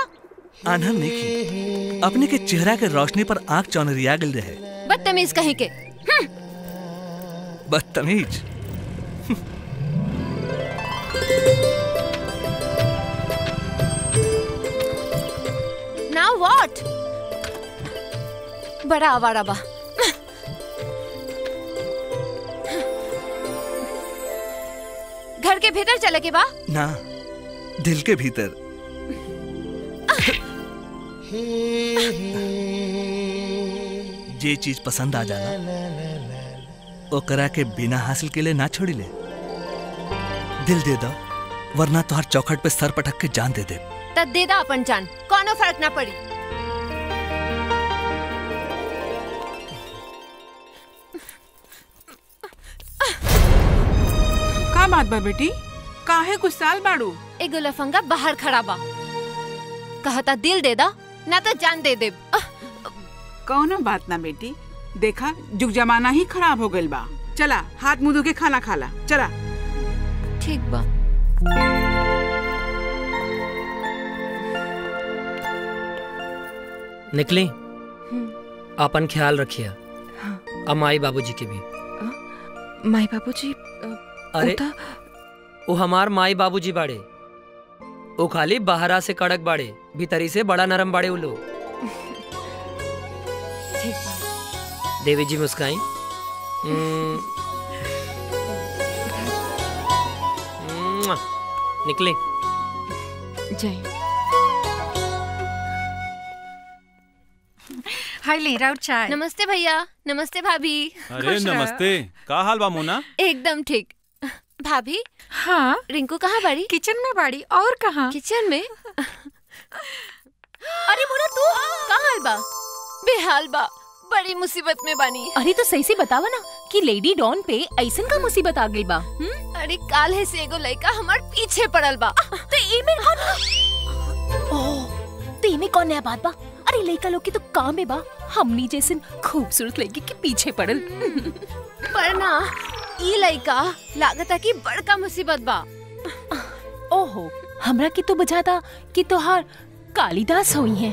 आनहर नहीं, अपने के चेहरा के रोशनी पर आंख चौनरिया गल रहे। बदतमीज कहीं के। बदतमीज? Now what? बड़ा आवारा बा। घर के भीतर चले के बा? ना, दिल के भीतर। जे चीज पसंद आ जाला ओकरा के बिना हासिल के लिए ना छोड़ी ले। दिल दे दो, वरना तोहर चौखट पे सर पटक के जान दे दे। तब दे दा अपन जान, कोनो फर्क ना पड़ी। का बात बा बेटी? काहे गुस्साल बाड़ू? एगो लफंगा बाहर खड़ा बा, कहता दिल दे दा ना तो जान दे दे। कौनो बात ना बेटी, देखा जुग जमाना ही खराब हो गइल बा। चला हाथ मुंह धो के खाना खाला। चला। ठीक बा। निकली, अपन ख्याल रखिए। अब माई बाबूजी के भी। माई बाबूजी? अरे वो हमार माई बाबूजी बाड़े, वो खाली बाहरा से कड़क बाड़े, भीतरी से बड़ा नरम बाड़े वो लोग। देवी जी मुस्काई। निकले। जय। हाय ले राउत चाय। नमस्ते भैया। नमस्ते भाभी। अरे नमस्ते, का हाल बा मोना? एकदम ठीक। भाभी? हाँ। रिंकू कहाँ बाड़ी? किचन में बाड़ी। और कहाँ? किचन में? अरे मोना तू कहाँ हाल बा? बेहाल बा, बड़ी मुसीबत में बानी। अरे तो सही से बतावा ना कि लेडी डॉन पे ऐसन का मुसीबत आ गई बा। अरे काल है से एगो लड़का हमार पीछे पड़ल बा। तो एमे कौन? तो एमे कौन नया बात बा? अरे लड़का लोग की तो काम है बा, हमनी जैसे खूबसूरत लड़की के पीछे पड़ल। पर ना ई लड़का लागता कि बड़का मुसीबत बा। ओहो, हमरा की तो बुझाता कि तोहार कालिदास हुई है।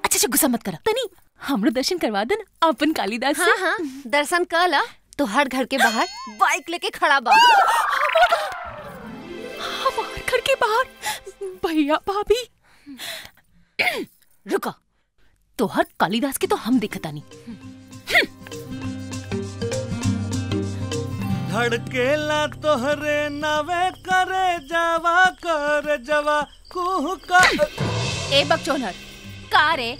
अच्छा गुस्सा मत करा तनी, हमरो दर्शन करवा दन अपन कालिदास से। हाँ हाँ दर्शन कर ला। तो हर घर के बाहर बाइक लेके खड़ा बा। हमारे घर के बाहर भैया भाभी। रुको, तो हर कालिदास के तो हम दिखता नहीं। धड़केला तोहरे नवे करे जवा कुह का। ए बकचोनर का रे,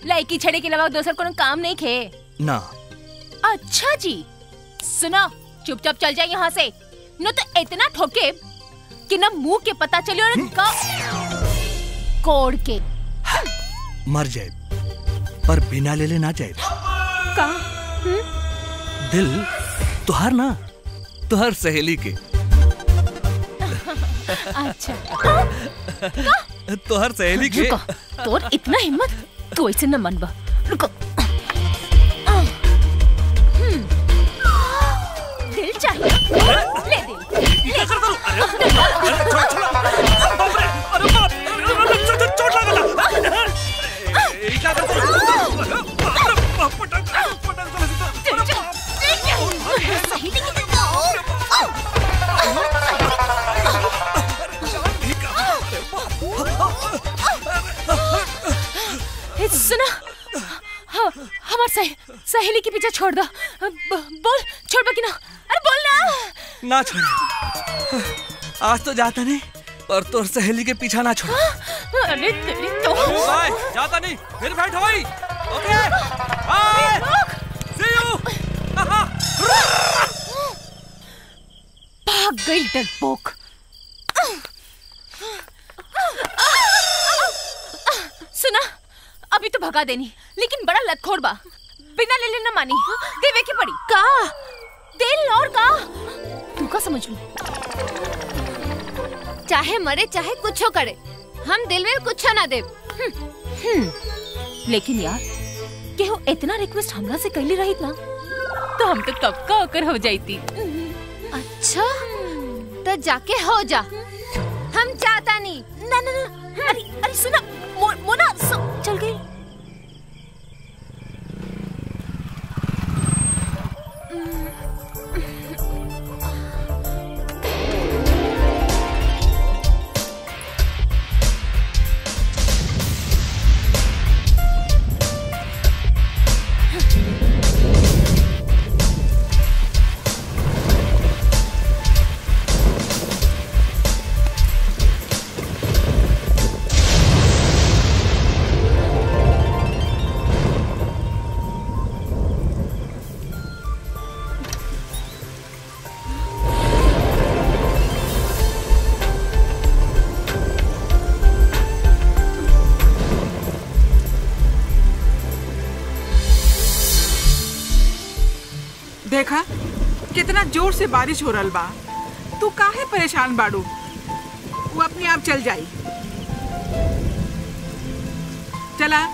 लड़की छड़े के अलावा दूसर कोनो काम नहीं खे ना। अच्छा जी सुनो, चुपचाप चल जाए यहाँ से, न तो इतना ठोके कि न मुंह के पता चले और का कोड़ के मर जाए, पर बिना ले ना जाए। का दिल तुहार ना, तुहार सहेली के। अच्छा तुहार सहेली के। रुको, तोर इतना हिम्मत, तू ऐसे न मनबा। रुको, दिल चाहिए, ले दिल। सुना, हाँ, हमारे सहेली के पीछे छोड़ दो। बोल, छोड़ बाकी ना। अरे बोल ना। ना छोड़, आज तो जाता नहीं, पर तोर सहेली के पीछा ना छोड़। अरे तेरी तो बाय, जाता नहीं, फिर बैठ भाई। ओके, बाय, सी यू। भाग गई डरपोक। सुना, अभी तो भगा देनी, लेकिन बड़ा लतखोर बा, बिना ले लेना मानी, देवे की पड़ी। का दिल और का तू का समझ लू। चाहे मरे चाहे कुछ करे, हम दिल में कुछ ना दे। लेकिन यार केहू इतना रिक्वेस्ट हमरा से कैली रही ना, तो हम तो कब का ओकर हो जाती। अच्छा तो जाके हो जा, हम चाहता नहीं। ना ना ना, अरे अरे सुना, मोना चल गई। देखा कितना जोर से बारिश हो रहा बा, तू काहे परेशान बाड़ू? वो अपने आप चल जाई। चला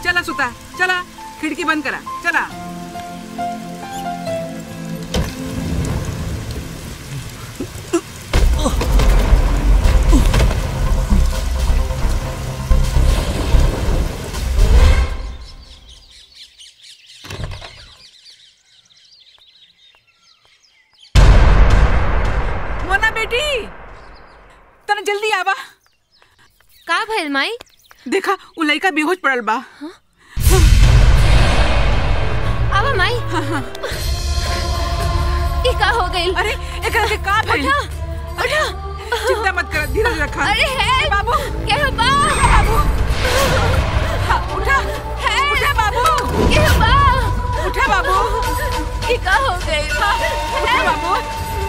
चला सुता, चला खिड़की बंद करा, चला। तना जल्दी आवा। का भइल माई? देखा उ लइका बेहोश पड़ल बा। आवा माई। ई का हो गइल? अरे एकरा के का भइल? उठा चिंता मत कर, धीरज रखा। अरे है बाबू, के हो बा? बाबू उठा, उठा बाबू, के हो बा? उठा बाबू। ई का हो गइल? उठा बाबू।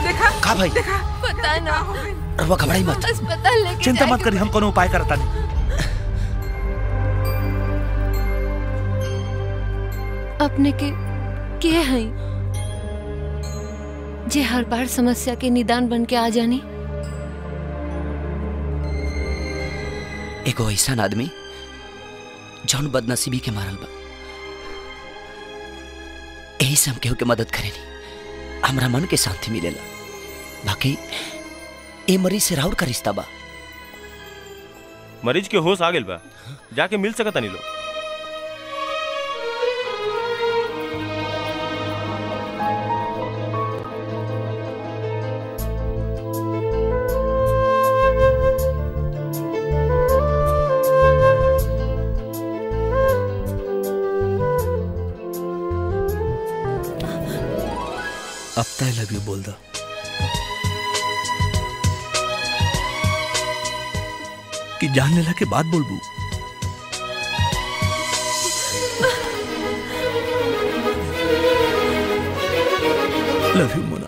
देखा का भाई? देखा पता ना। रवा घबराई मत, अस्पताल लेके चिंता मत करी, हम कोनो उपाय करता नहीं। अपने के हैं जे हर बार समस्या के निदान बन के आ जानी। एगो ऐसा आदमी जौन बदनसीबी के मारल बा, यही से हम केहू के मदद करेनी, हमरा मन के शांति मिलेला। बाकी ए मरीज से राउर का रिश्ता बा। मरीज के होश आ गेल बा, जाके मिल सकता नहीं लो। तय लव यू बोल दो। कि जान लेला के बाद बोलबू। लव यू मोना।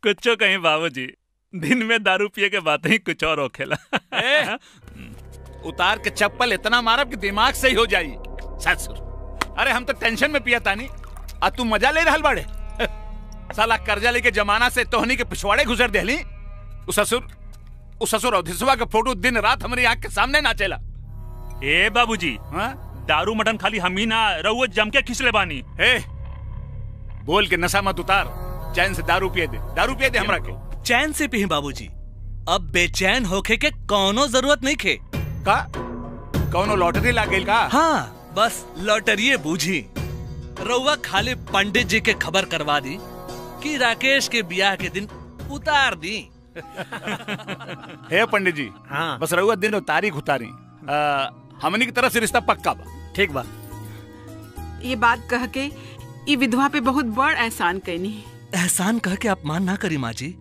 कुछ कहीं बाबूजी, दिन में दारू पिए के बात ही कुछ और होखेला। उतार के चप्पल इतना मारब कि दिमाग सही हो जाई। ससुर, अरे हम तो टेंशन में पिया तानी, आ तू मजा ले रहल बाड़े। साला कर्जा लेके जमाना से तोहनी के पिछवाड़े गुजर देली। उस ससुर अवधिसवा का फोटो दिन रात हमारी आंख के सामने नाचेला। ए बाबूजी, दारू मटन खाली हम ही ना रहुआ जम के खिंचले बानी। बोल के नशा मत उतार, चैन से दारू पिए दे हमरा के। चैन से पी बाबूजी, अब बेचैन होके के कोनो जरूरत नहीं खे। का कोनो लॉटरी लाग गइल का? हाँ, बस लॉटरी बूझी। रउआ खाली पंडित जी के खबर करवा दी कि राकेश के ब्याह के दिन उतार दी। हे पंडित जी, हाँ। बस रउआ दिन और तारीख उतारी। हमनी की तरफ से रिश्ता पक्का बा। ठीक बा। ये बात कह के ये विधवा पे बहुत बड़ एहसान कैनी। एहसान कह के अपमान ना करी माँ जी।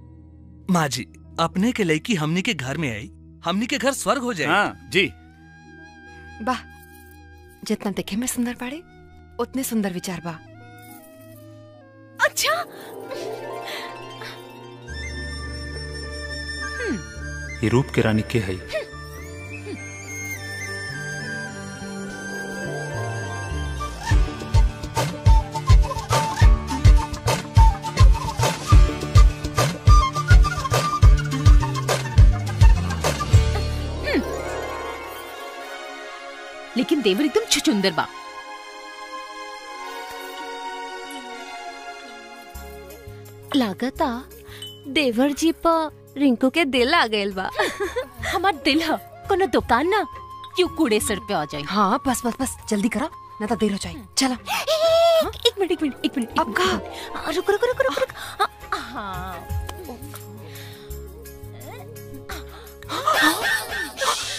माँ जी, अपने के लड़की हमनी के घर में आई, हमनी के घर स्वर्ग हो जाए। हाँ, जी। वाह, जितना देखे में सुंदर बाड़े उतने सुंदर विचार बा। अच्छा, ये रूप के रानी के है? लेकिन देवर एकदम छुचुंदर बा। लागता देवर जी पर रिंकू के दिल आ गइल बा। हमार दिल है कोनो दुकान ना, क्यों कूड़े सर पे आ जाए। हाँ, बस जल्दी करा, ना तो देर हो जाए। चला। एक मिनट। अब कहा? रुक। हाँ।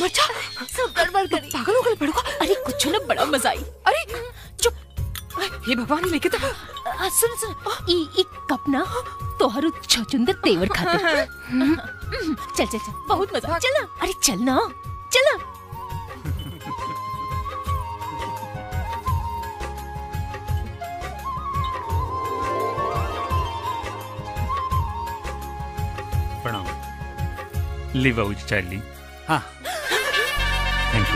मर्चा, सब गड़बड़ करी। पागल हो गए पड़ोगा। अरे कुछ ना, बड़ा मजा आई। अरे चुप। हे भगवान, लेके तो सुन ई कप ना तोहरो छचुंदर तेवर खाते। चल बहुत मजा। चल ना, अरे चल ना। प्रणाम। ली बाबूजी, चाय ली। हाँ, थैंक यू।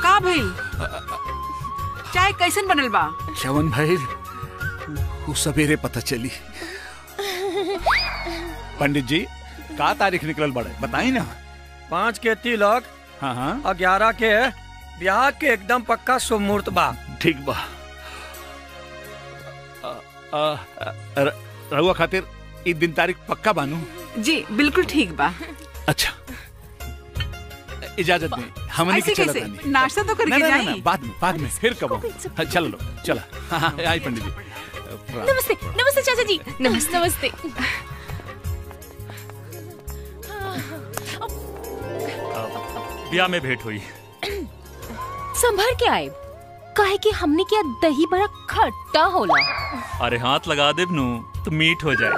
का भइल? चाय कैसन बनल बा? चवन भाई, वो सवेरे पता चली। पंडित जी, का तारीख निकलल बड़े बताई ना। 5 के तिलक, हाँ, 11 के ब्याह के एकदम पक्का शुभ मुहूर्त बा। ठीक बा। रहुआ खातिर ई दिन तारीख पक्का बानू? जी बिल्कुल ठीक बा। अच्छा, इजाजत दें, हमने की चला तानी। नाश्ता तो करके जाई। बाद में फिर कब? चला। हाँ, आई पंडित जी। नमस्ते चाचा जी। नमस्ते। ब्याह में भेंट हुई। संभर के आए, काहे कि हमने क्या दही बड़ा खट्टा होला। अरे हाथ लगा दे नू तो मीठ हो जाए।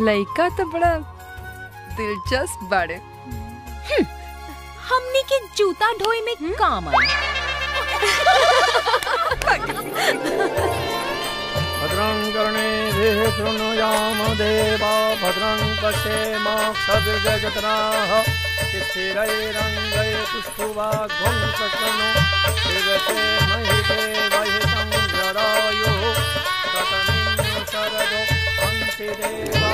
लड़का तो बड़ा दिलचस्प बाड़े। हमने के जूता ढोए में काम आए। भद्रं कर्णेभिः शृणुयाम देवा भद्रं पश्येमाक्षभिर्यजत्राः स्थिरैरङ्गैस्तुष्टुवाग्भं शक्नो शिवसे महि देवहितं जरायुः शतमिन्द्र शरदो अन्ति देवा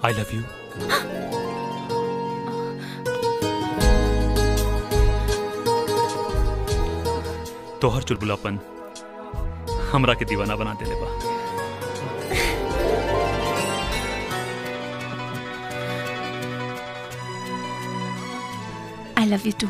आई लव यू। तोहर चुलबुलापन हमरा के दीवाना बना देले बा। I love you too.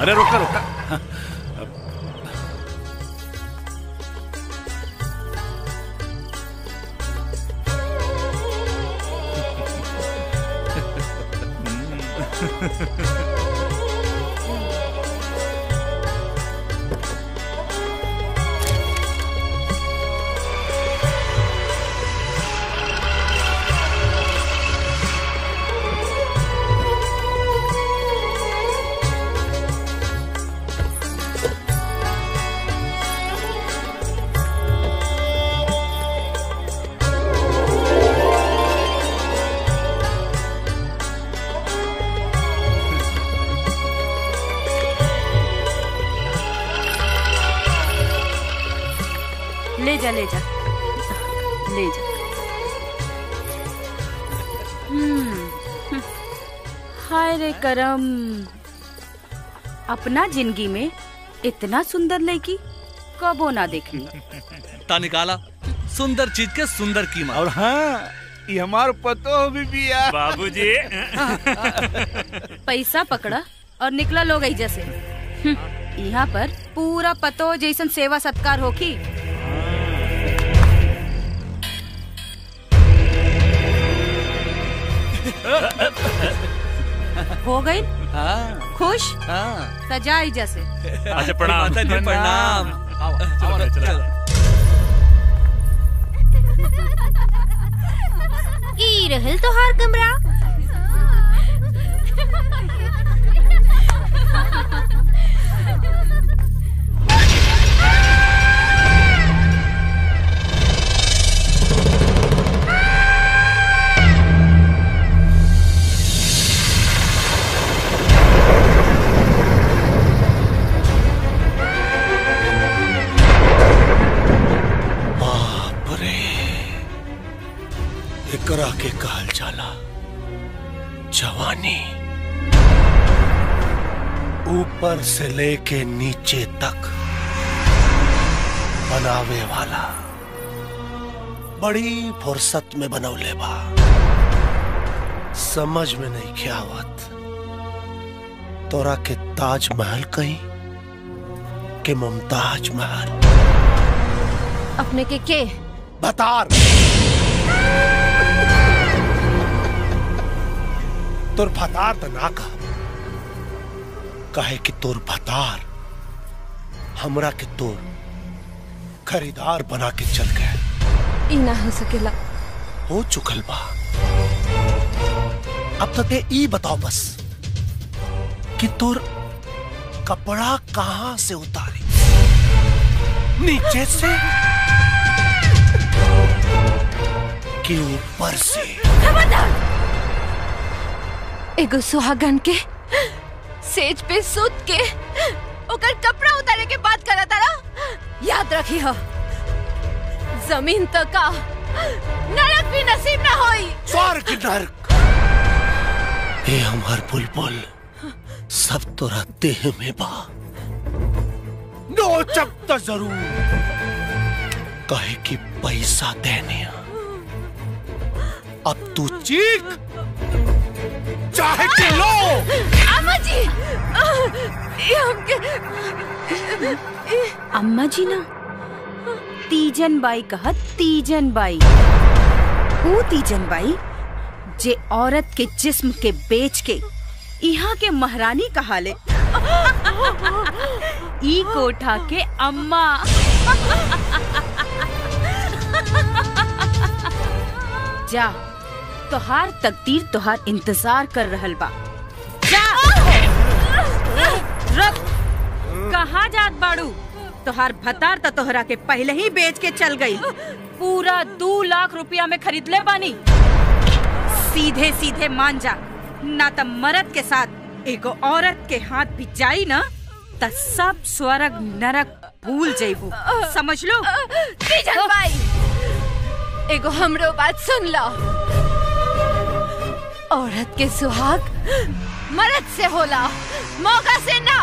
अरे रोका रोका। ले जा ले जा ले जा। हाय रे करम, अपना जिंदगी में इतना सुंदर लड़की कबो ना देखनी। ता निकाला सुंदर चीज के सुंदर कीमत। और हाँ, ये हमार पतो भी बिया। बाबूजी। पैसा पकड़ा और निकला लोग ऐजा से। यहाँ पर पूरा पतो जैसन सेवा सत्कार होखी। हो गई खुश? सजा ऐजा से। अच्छा प्रणाम। प्रणाम। ई रहल तोहार कमरा। एकरा के कहल जाला जवानी। ऊपर से लेके नीचे तक बनावे वाला बड़ी फुर्सत में बनौले बा। समझ में नहीं क्या आवत तोरा के ताजमहल कहीं के मुमताज महल। अपने के बतार तोर भतार तो ना कहे कि तोर भतार हमरा के तोर खरीदार बना के चल गए। ई ना हो सकेला। हो चुकल बा। अब तो ते ई बताओ बस कि तोर कपड़ा कहां से उतारी, नीचे से कि ऊपर से? एगो सुहागन के सेज पे सुत के ओकर कपड़ा उतारे के बात करा तारा। याद रखी हो, जमीन तो का नरक भी नसीब ना होई। स्वर्ग नरक ये हमार बुलबुल सब तोरा देह में बा। नोचब तो जरूर कहे कि पैसा देने। अब तू चीख चाहे चिल्लो। अम्मा जी, अम्मा जी ना, तीजन बाई कहत तीजन बाई। वो तीजन बाई जे औरत के जिस्म के बेच के यहाँ के महारानी कहाले। ई कोठा के अम्मा। जा, तोहार तकदीर तोहार इंतजार कर रहल बा। जा। रुक, कहाँ जात बाड़ू? तोहार भतार तो तोहरा के पहले ही बेच के चल गई। पूरा 2 लाख रुपया में खरीद ले बानी। सीधे सीधे मान जा, ना तो मर्द के साथ एगो औरत के हाथ भी जाई ना तो सब स्वर्ग नरक भूल जाइबू, समझ लो। तीजन भाई एगो हमरो बात सुन लो। औरत के सुहाग मर्द से होला, मौका से ना।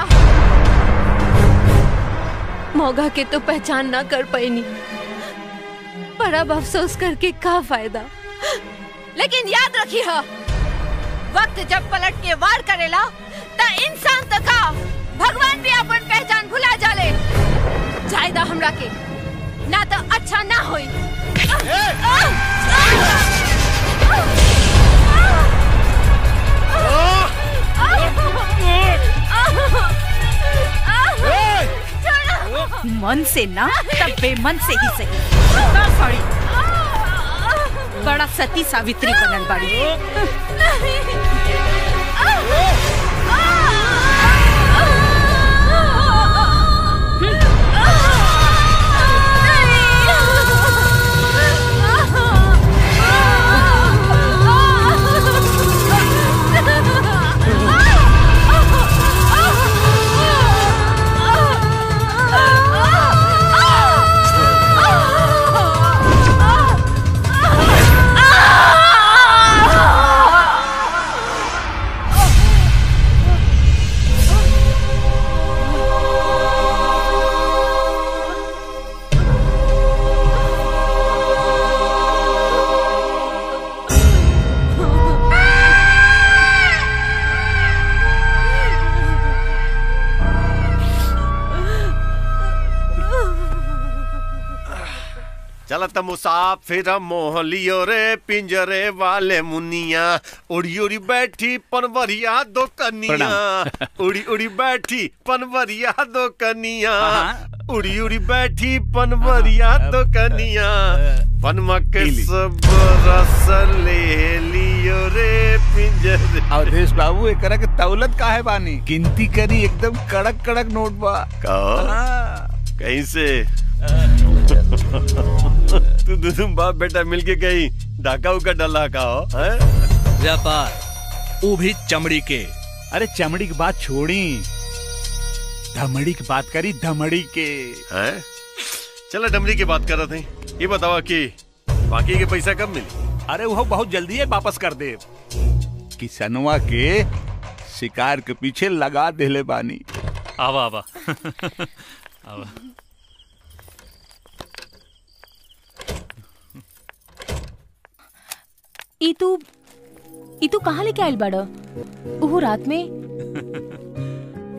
मौका के तो पहचान ना कर पाईनी, पर अब अफसोस करके का फायदा। लेकिन याद रखिए, वक्त जब पलट के वार करेला ता इंसान तो का भगवान भी अपन पहचान भुला जाले। जायदा हमरा के ना तो अच्छा ना होई। मन से ना तब बेमन से ही सही। सॉरी, बड़ा सती सावित्री बनल बाड़ी। चलत मुसाफिर मोह लियो रे पिंजरे वाले मुनिया, उड़ी उड़ी बैठी पनवरिया दो कनिया, उड़ी उड़ी बैठी पनवरिया दो कनिया, उड़ी उड़ी बैठी पनवरिया दो कनिया, पनमा के सब रस ले लियो रे पिंजरे। अवधेश बाबू एकरा के तौलत काहे बानी? गिनती करी एकदम कड़क कड़क नोट बा। कहीं से तू दोनों बाप बेटा मिलके कहीं डाका उका डला का हो? व्यापार वो भी चमड़ी के। अरे चमड़ी की बात छोड़ी, धमड़ी की बात करी, धमड़ी के। हैं? चलो डमरी की बात कर रहे थे। ये बताओ कि बाकी के पैसा कब मिले? अरे वो बहुत जल्दी है वापस कर दे। किसनवा के शिकार के पीछे लगा देले बानी। आवा आवा आवा। ई तू कहाँ लेके आयल बाड़ा? ओहो रात में?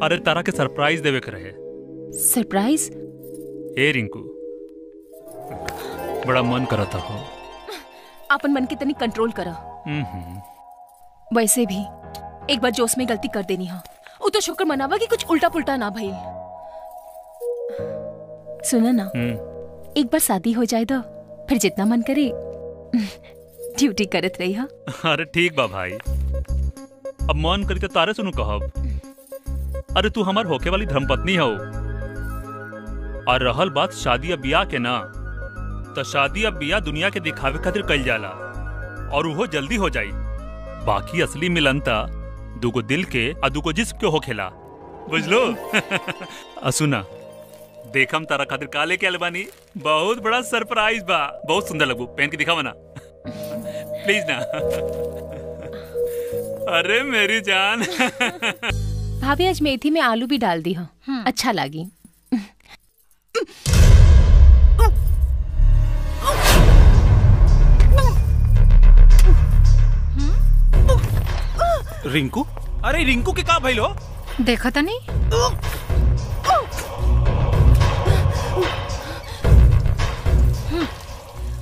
अरे तारा के सरप्राइज देवे के रहे। सरप्राइज? ए रिंकू, बड़ा मन करता हो। अपन मन के तनी कंट्रोल करा। वैसे भी एक बार जोश में गलती कर देनी है, वो तो शुक्र मनावा कि कुछ उल्टा पुल्टा ना भइल। सुना ना, एक बार शादी हो जाए तो फिर जितना मन करे ड्यूटी करत रही हा। अरे ठीक बा भाई, अब मन करी तो तारे सुनू कहब। अरे तू हमार होके वाली धर्मपत्नी हो। और रहल बात शादी या बियाह के ना, तो शादी या बियाह दुनिया के दिखावे खातिर कइल जाला और वो जल्दी हो जाई। बाकी असली मिलन ता दुगो दिल के और दुगो जिस्म के होखेला, बुझलो? सुना, देखम तारा खातिर काले के अलबानी बहुत बड़ा सरप्राइज बा। बहुत सुंदर लगू, पहन के दिखावा ना प्लीज ना। अरे मेरी जान। भाभी आज मेथी में आलू भी डाल दी हो, अच्छा लगी। रिंकू, अरे रिंकू के का भइल हो? देखो तो नहीं।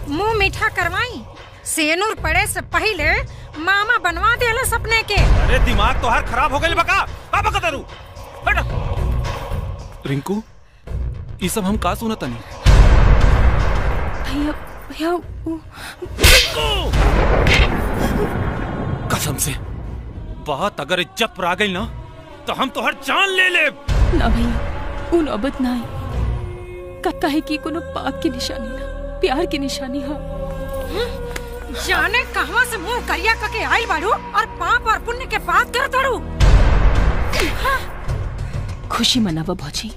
मुंह मीठा करवाई, सेनूर पड़े से पहले मामा बनवा देला सपने के। अरे दिमाग तो हर खराब हो गई बका। का बका तरू? रिंकू, ये सब हम का सुनत नहीं? भैया भैया कसम से बात अगर इज्जत पर आ गई ना तो हम तो हर जान ले ले। ना भैया, वो नौबत ना है। कहे कि कोनो पाप की निशानी ना, प्यार की निशानी है। जाने कहां से मुंह करिया करके आइल बाड़ू और पाप और पुण्य के बात करत बाड़ू। खुशी मनावा भौजी,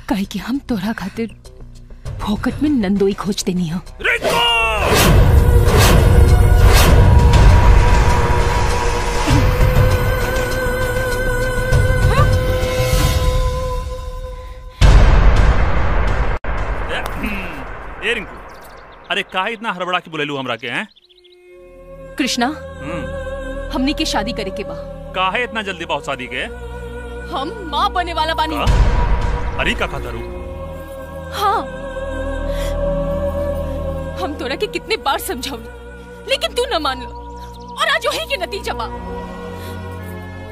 कहे कि हम तोरा खातिर फोकट में नंदोई खोज देनी हो। ए रिंकू, अरे काहे इतना हड़बड़ा के बुलेलू हमरा के हैं? कृष्णा, हमनी के शादी करे के बा। काहे इतना जल्दी बहुत शादी के? हम माँ बने वाला बानी। अरे का खातरू? हाँ, हम तोरा के कितने बार समझाऊनी, लेकिन तू न मान लो, और आज वही के नतीजा बा।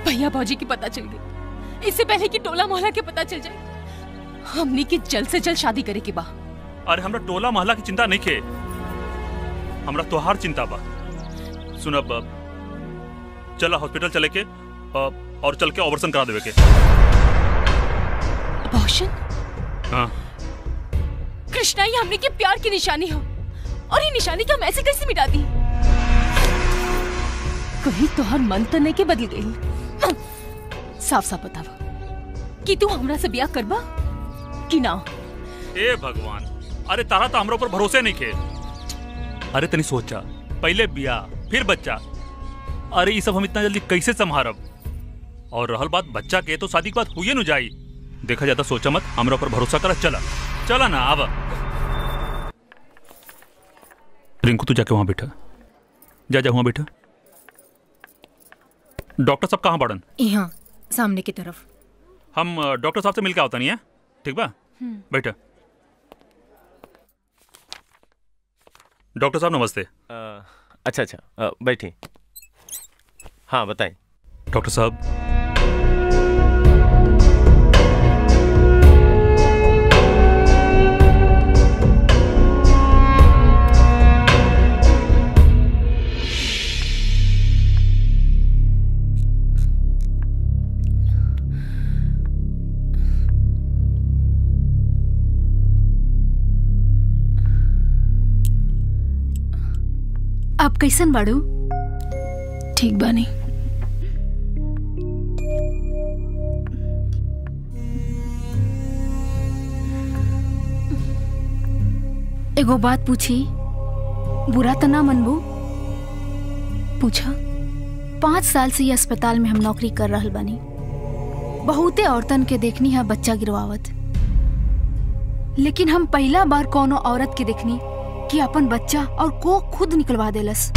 भैया भौजी की पता चल गई, इससे पहले कि टोला मोहल्ला के पता चल जाए। हमनी के जल्द से जल्द शादी करे के बा। अरे हमरा टोला मोहल्ला की चिंता नहीं खे, हमरा तोहार चिंता बा। सुन, अब चला हॉस्पिटल चले के और चल के ऑपरेशन करा देवे के। ऑपरेशन? हाँ। कृष्णा, ये हमने के प्यार की निशानी हो, और ये निशानी का हम ऐसे कैसे मिटा दी? कहीं तोहर मन तो नहीं के बदल गई? साफ साफ बतावा कि तू हमरा से ब्याह करबा कि ना? ए भगवान, अरे तारा तो हमरा ऊपर भरोसे नहीं खे। अरे तनी सोचा, पहले ब्याह फिर बच्चा, अरे ये सब हम इतना जल्दी कैसे संभारब? और रहल बात बच्चा के, तो शादी के बाद हुई न जाई। देखा जाता, सोचा मत, हमरा ऊपर भरोसा कर। चला चला ना, आवा। रिंकू तू जाके वहां बैठा, जा जा वहां बैठा। डॉक्टर साहब कहाँ पड़न? यहाँ सामने की तरफ। हम डॉक्टर साहब से मिलकर आवता नहीं है, ठीक बा? बैठा। डॉक्टर साहब नमस्ते। अच्छा, बैठी। हाँ बताएं। डॉक्टर साहब, आप कैसन बाड़ू? ठीक बानी। एगो बात पूछी, बुरा तो ना मनबू? पूछा। 5 साल से ये अस्पताल में हम नौकरी कर रहल बानी। बहुते औरतन के देखनी है बच्चा गिरवावत, लेकिन हम पहला बार कोनो औरत के देखनी कि अपन बच्चा और को खुद निकलवा देलस।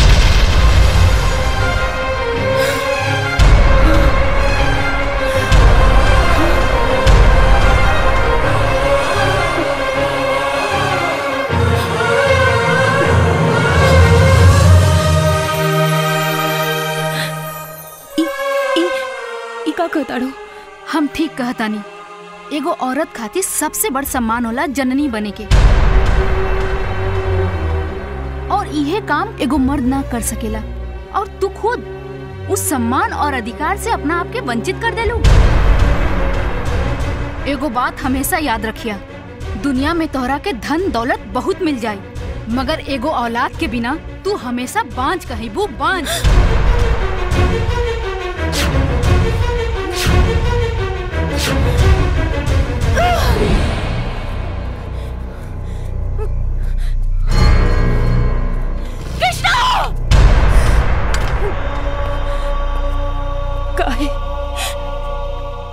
का कहताड़ो? हम ठीक कहतानी। एगो औरत खातिर सबसे बड़ सम्मान होला जननी बने के, और यह काम एगो मर्द ना कर सकेला, और तू खुद उस सम्मान और अधिकार से अपना आप के वंचित कर देलू। एगो बात हमेशा याद रखिया, दुनिया में तोहरा के धन दौलत बहुत मिल जाए, मगर एगो औलाद के बिना तू हमेशा बांझ कहिबू, बांझ।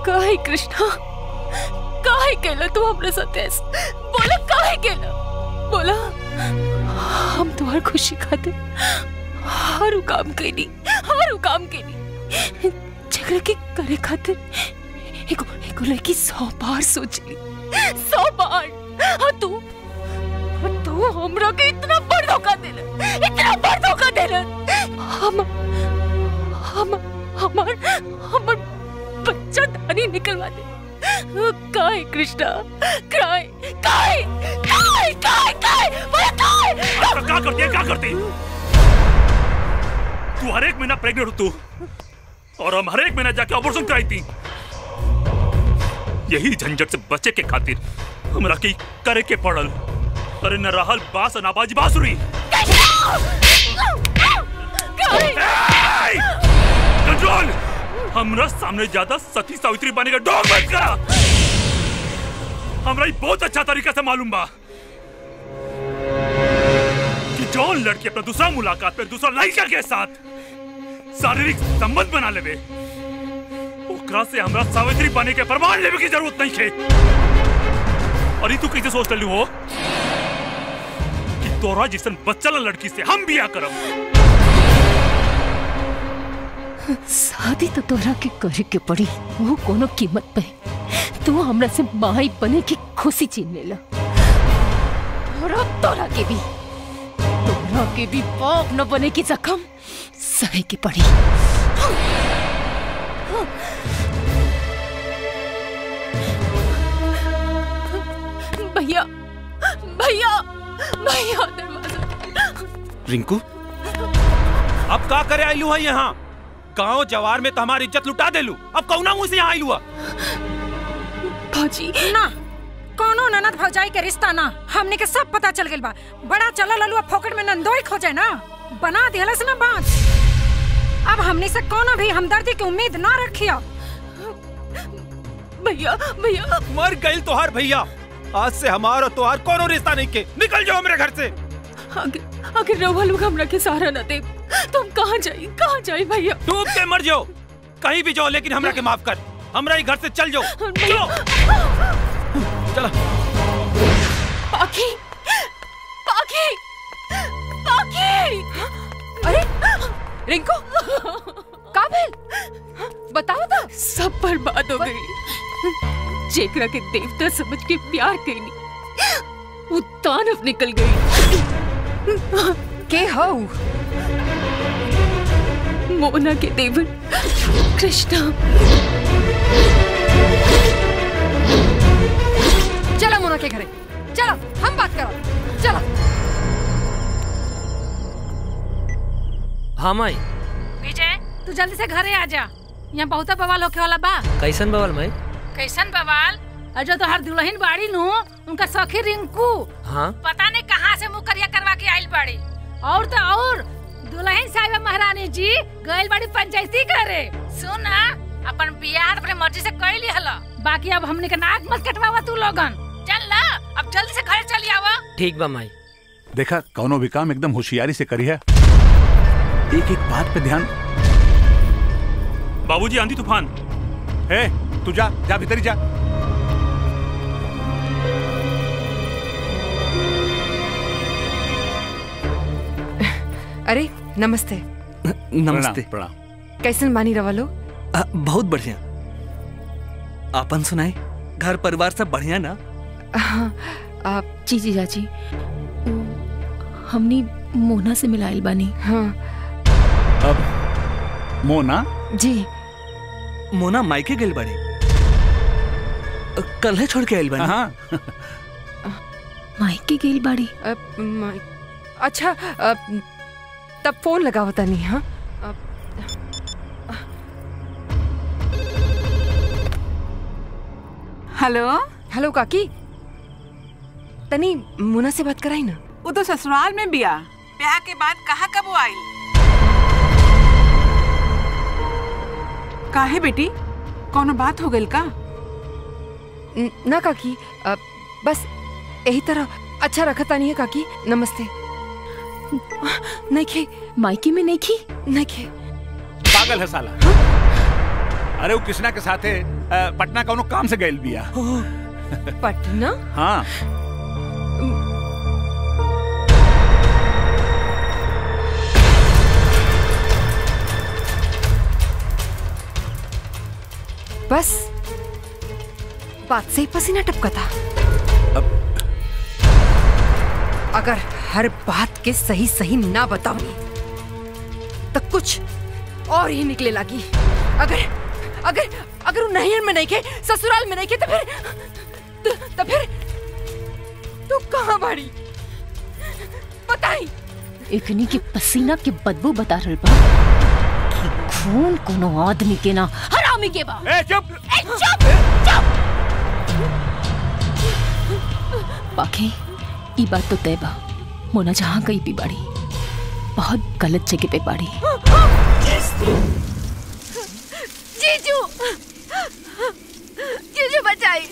काहे कृष्णा, काहे केला तू हमरे साथ ऐसे? बोला काहे केला? बोला। हम तुम्हार खुशी खातिर हर काम कैनी, हर काम कैनी। झगड़ा के करे खातिर एगो लड़की 100 बार सोचली, 100 बार। हाँ तू हमरा के इतना बड़ धोखा देला, इतना बड़ धोखा देला। हमर बच्चा धानी निकलवा दे। काहे कृष्णा, काहे काहे काहे काहे काहे क्या करती है, क्या करती? तू हर एक महीना प्रेग्नेंट हो तू, और हम हर एक महीना जाके ऑपरेशन कराई थी। यही झंझट से बचे के खातिर हमरा की करे के पड़ल। अरे न रहल बास न बाजी बांसुरी। कंट्रोल। हमरा सामने ज्यादा सती सावित्री बने का डॉग मत करा। हमरा बहुत अच्छा तरीका से मालूम बा कि जौन लड़की अपना दूसरा मुलाकात पे दूसरा लड़का के साथ शारीरिक संबंध बना लेवे, ओकरा से हमरा सावित्री बने के प्रमाण लेवे की जरूरत नहीं है। और ये तू कैसे सोच लू हो कि तोरा जिसन बच्चा लड़की से हम बिया करब? शादी तो तोरा के करे के पड़ी, वो कोनो कीमत पे। तू हमरा से माई बने की खुशी छीन लेला। और अब तोरा के भी बाप न बने की जख्म सहे की पड़ी। भैया भैया भैया दरवाजा। रिंकू अब का करे आईलू है यहाँ? गांव जवार में तो हमारी इज्जत लुटा देलू, अब कौना मुंह से यहाँ आईलू? भौजी ना, कोनो ननद भौजाई के रिश्ता ना, हमने के सब पता चल गइल बा। बड़ा चला ललुआ फोकट में नंदोई खोजे ना, बना दिहलस ना बात। अब हमने से कोनो भी हमदर्दी की उम्मीद ना रखियो। भैया भैया मर गइल तोहार भैया। आज से हमारा तोहार कोनो रिश्ता नहीं के, निकल जाओ मेरे घर से। अगर रउआ लोग हमरा के सहारा न दे तो हम कहाँ जाई भैया? डूब के मर जाओ, कहीं भी जाओ, लेकिन हमरा के माफ कर। हमरा ही घर से चल जाओ। चलो चलो। पाखी पाखी पाखी। अरे रिंकू का भेल? बताओ तो। सब बर्बाद हो गई। जेकरा के देवता समझ के प्यार कईनी, वो दानव निकल गई। के हो? मोना के देवर कृष्णा। चलो मोना के घरे, चलो हम बात करो, चलो। हाँ माई। विजय तू जल्दी से घरे आ जा, यहाँ बहुत बवाल होके वाला बा। कैसन बवाल माई? कैसन बवाल? और जो तोहर दुल्हन बाड़ी नु, उनका सखी रिंकू हाँ पता नहीं कहाँ से मुकरिया करवा के आइल बाड़ी। और तो और दुल्हन साहिबा महारानी जी गइल बाड़ी पंचायती करे। सुन ना, अपन बियाह अपने मर्जी से कर ली हला, बाकी अब हमने के नाक मत कटवावा तू लोगन। चल ना, अब जल्दी से घर चली आवा। ठीक बा माई। देखा कौनो भी काम एकदम होशियारी से करी है, एक एक बात पे ध्यान। बाबूजी आंधी तूफान है, तू जा जा भीतर जा। अरे नमस्ते। नमस्ते। प्रणाम। कैसन मानी रवा लोग? बहुत बढ़िया। आपन सुनाए, घर परिवार सब बढ़िया ना? आप जी जीजाजी, हमनी मोना से मिलाइल बानी। हाँ। अब मोना? जी। मोना मायके गइल बाड़ी, कल है छोड़ के आइल बानी। हाँ। मायके गइल बाड़ी? अच्छा तब फोन लगावता नहीं। हाँ हेलो हेलो काकी, तनी मुना से बात कराई ना। वो तो ससुराल में बिया, ब्याह के बाद कहाँ कब वो आई? काहे बेटी, कोनो बात हो गई का? ना काकी, बस यही तरह अच्छा रखता नहीं है काकी। नमस्ते। नहीं खे, मायके में नहीं खे। नहीं खे। पागल है साला। अरे वो कृष्णा के साथे पटना कौनो काम से गइल बिया। पटना? हाँ। बस बात से ही पसीना टपका था। अगर हर बात के सही सही ना बताऊंगी तो कुछ और ही निकले लगी। अगर अगर अगर वो नैहर में नहीं खे, ससुराल में नहीं खे, तो फिर तू कहाँ बाड़ी बताई? इकनी के पसीना के बदबू बता रहल बा कि खून कोनो आदमी के ना हरामी के बा। ए चुप! चुप! पाखे ई बात तो तय बा मोना जहाँ गई भी बाड़ी बहुत गलत जगह पे बाड़ी। जीजू जीजू बचाई।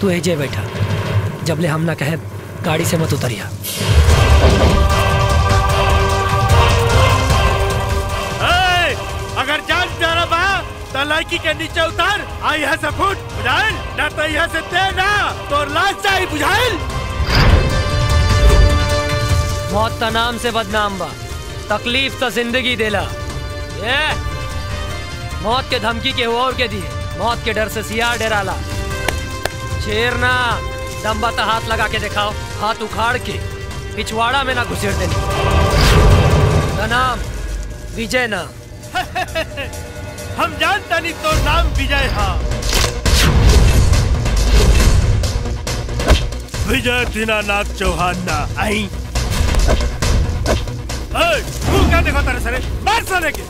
तू एजे बैठा जबले हम ना कहे गाड़ी से मत उतरिया। अगर जान प्यारा बा तो लड़की के नीचे उतार आई है से फुट बुझाइल ना तो यहाँ से दे ना तो लाश चाहिए बुझाइल। मौत का नाम से बदनाम बा तकलीफ तो जिंदगी देला। ये मौत के धमकी के और के दिए मौत के डर से सियार डराला। शेर ना दम्बा तो हाथ लगा के दिखाओ हाथ उखाड़ के पिछवाड़ा में ना घुसेड़ देनी। का नाम विजय ना हम जानता नहीं तो नाम विजय हा। विजय दीनानाथ चौहान ना आई। तू क्या देखो तेरे सरे मार साले के।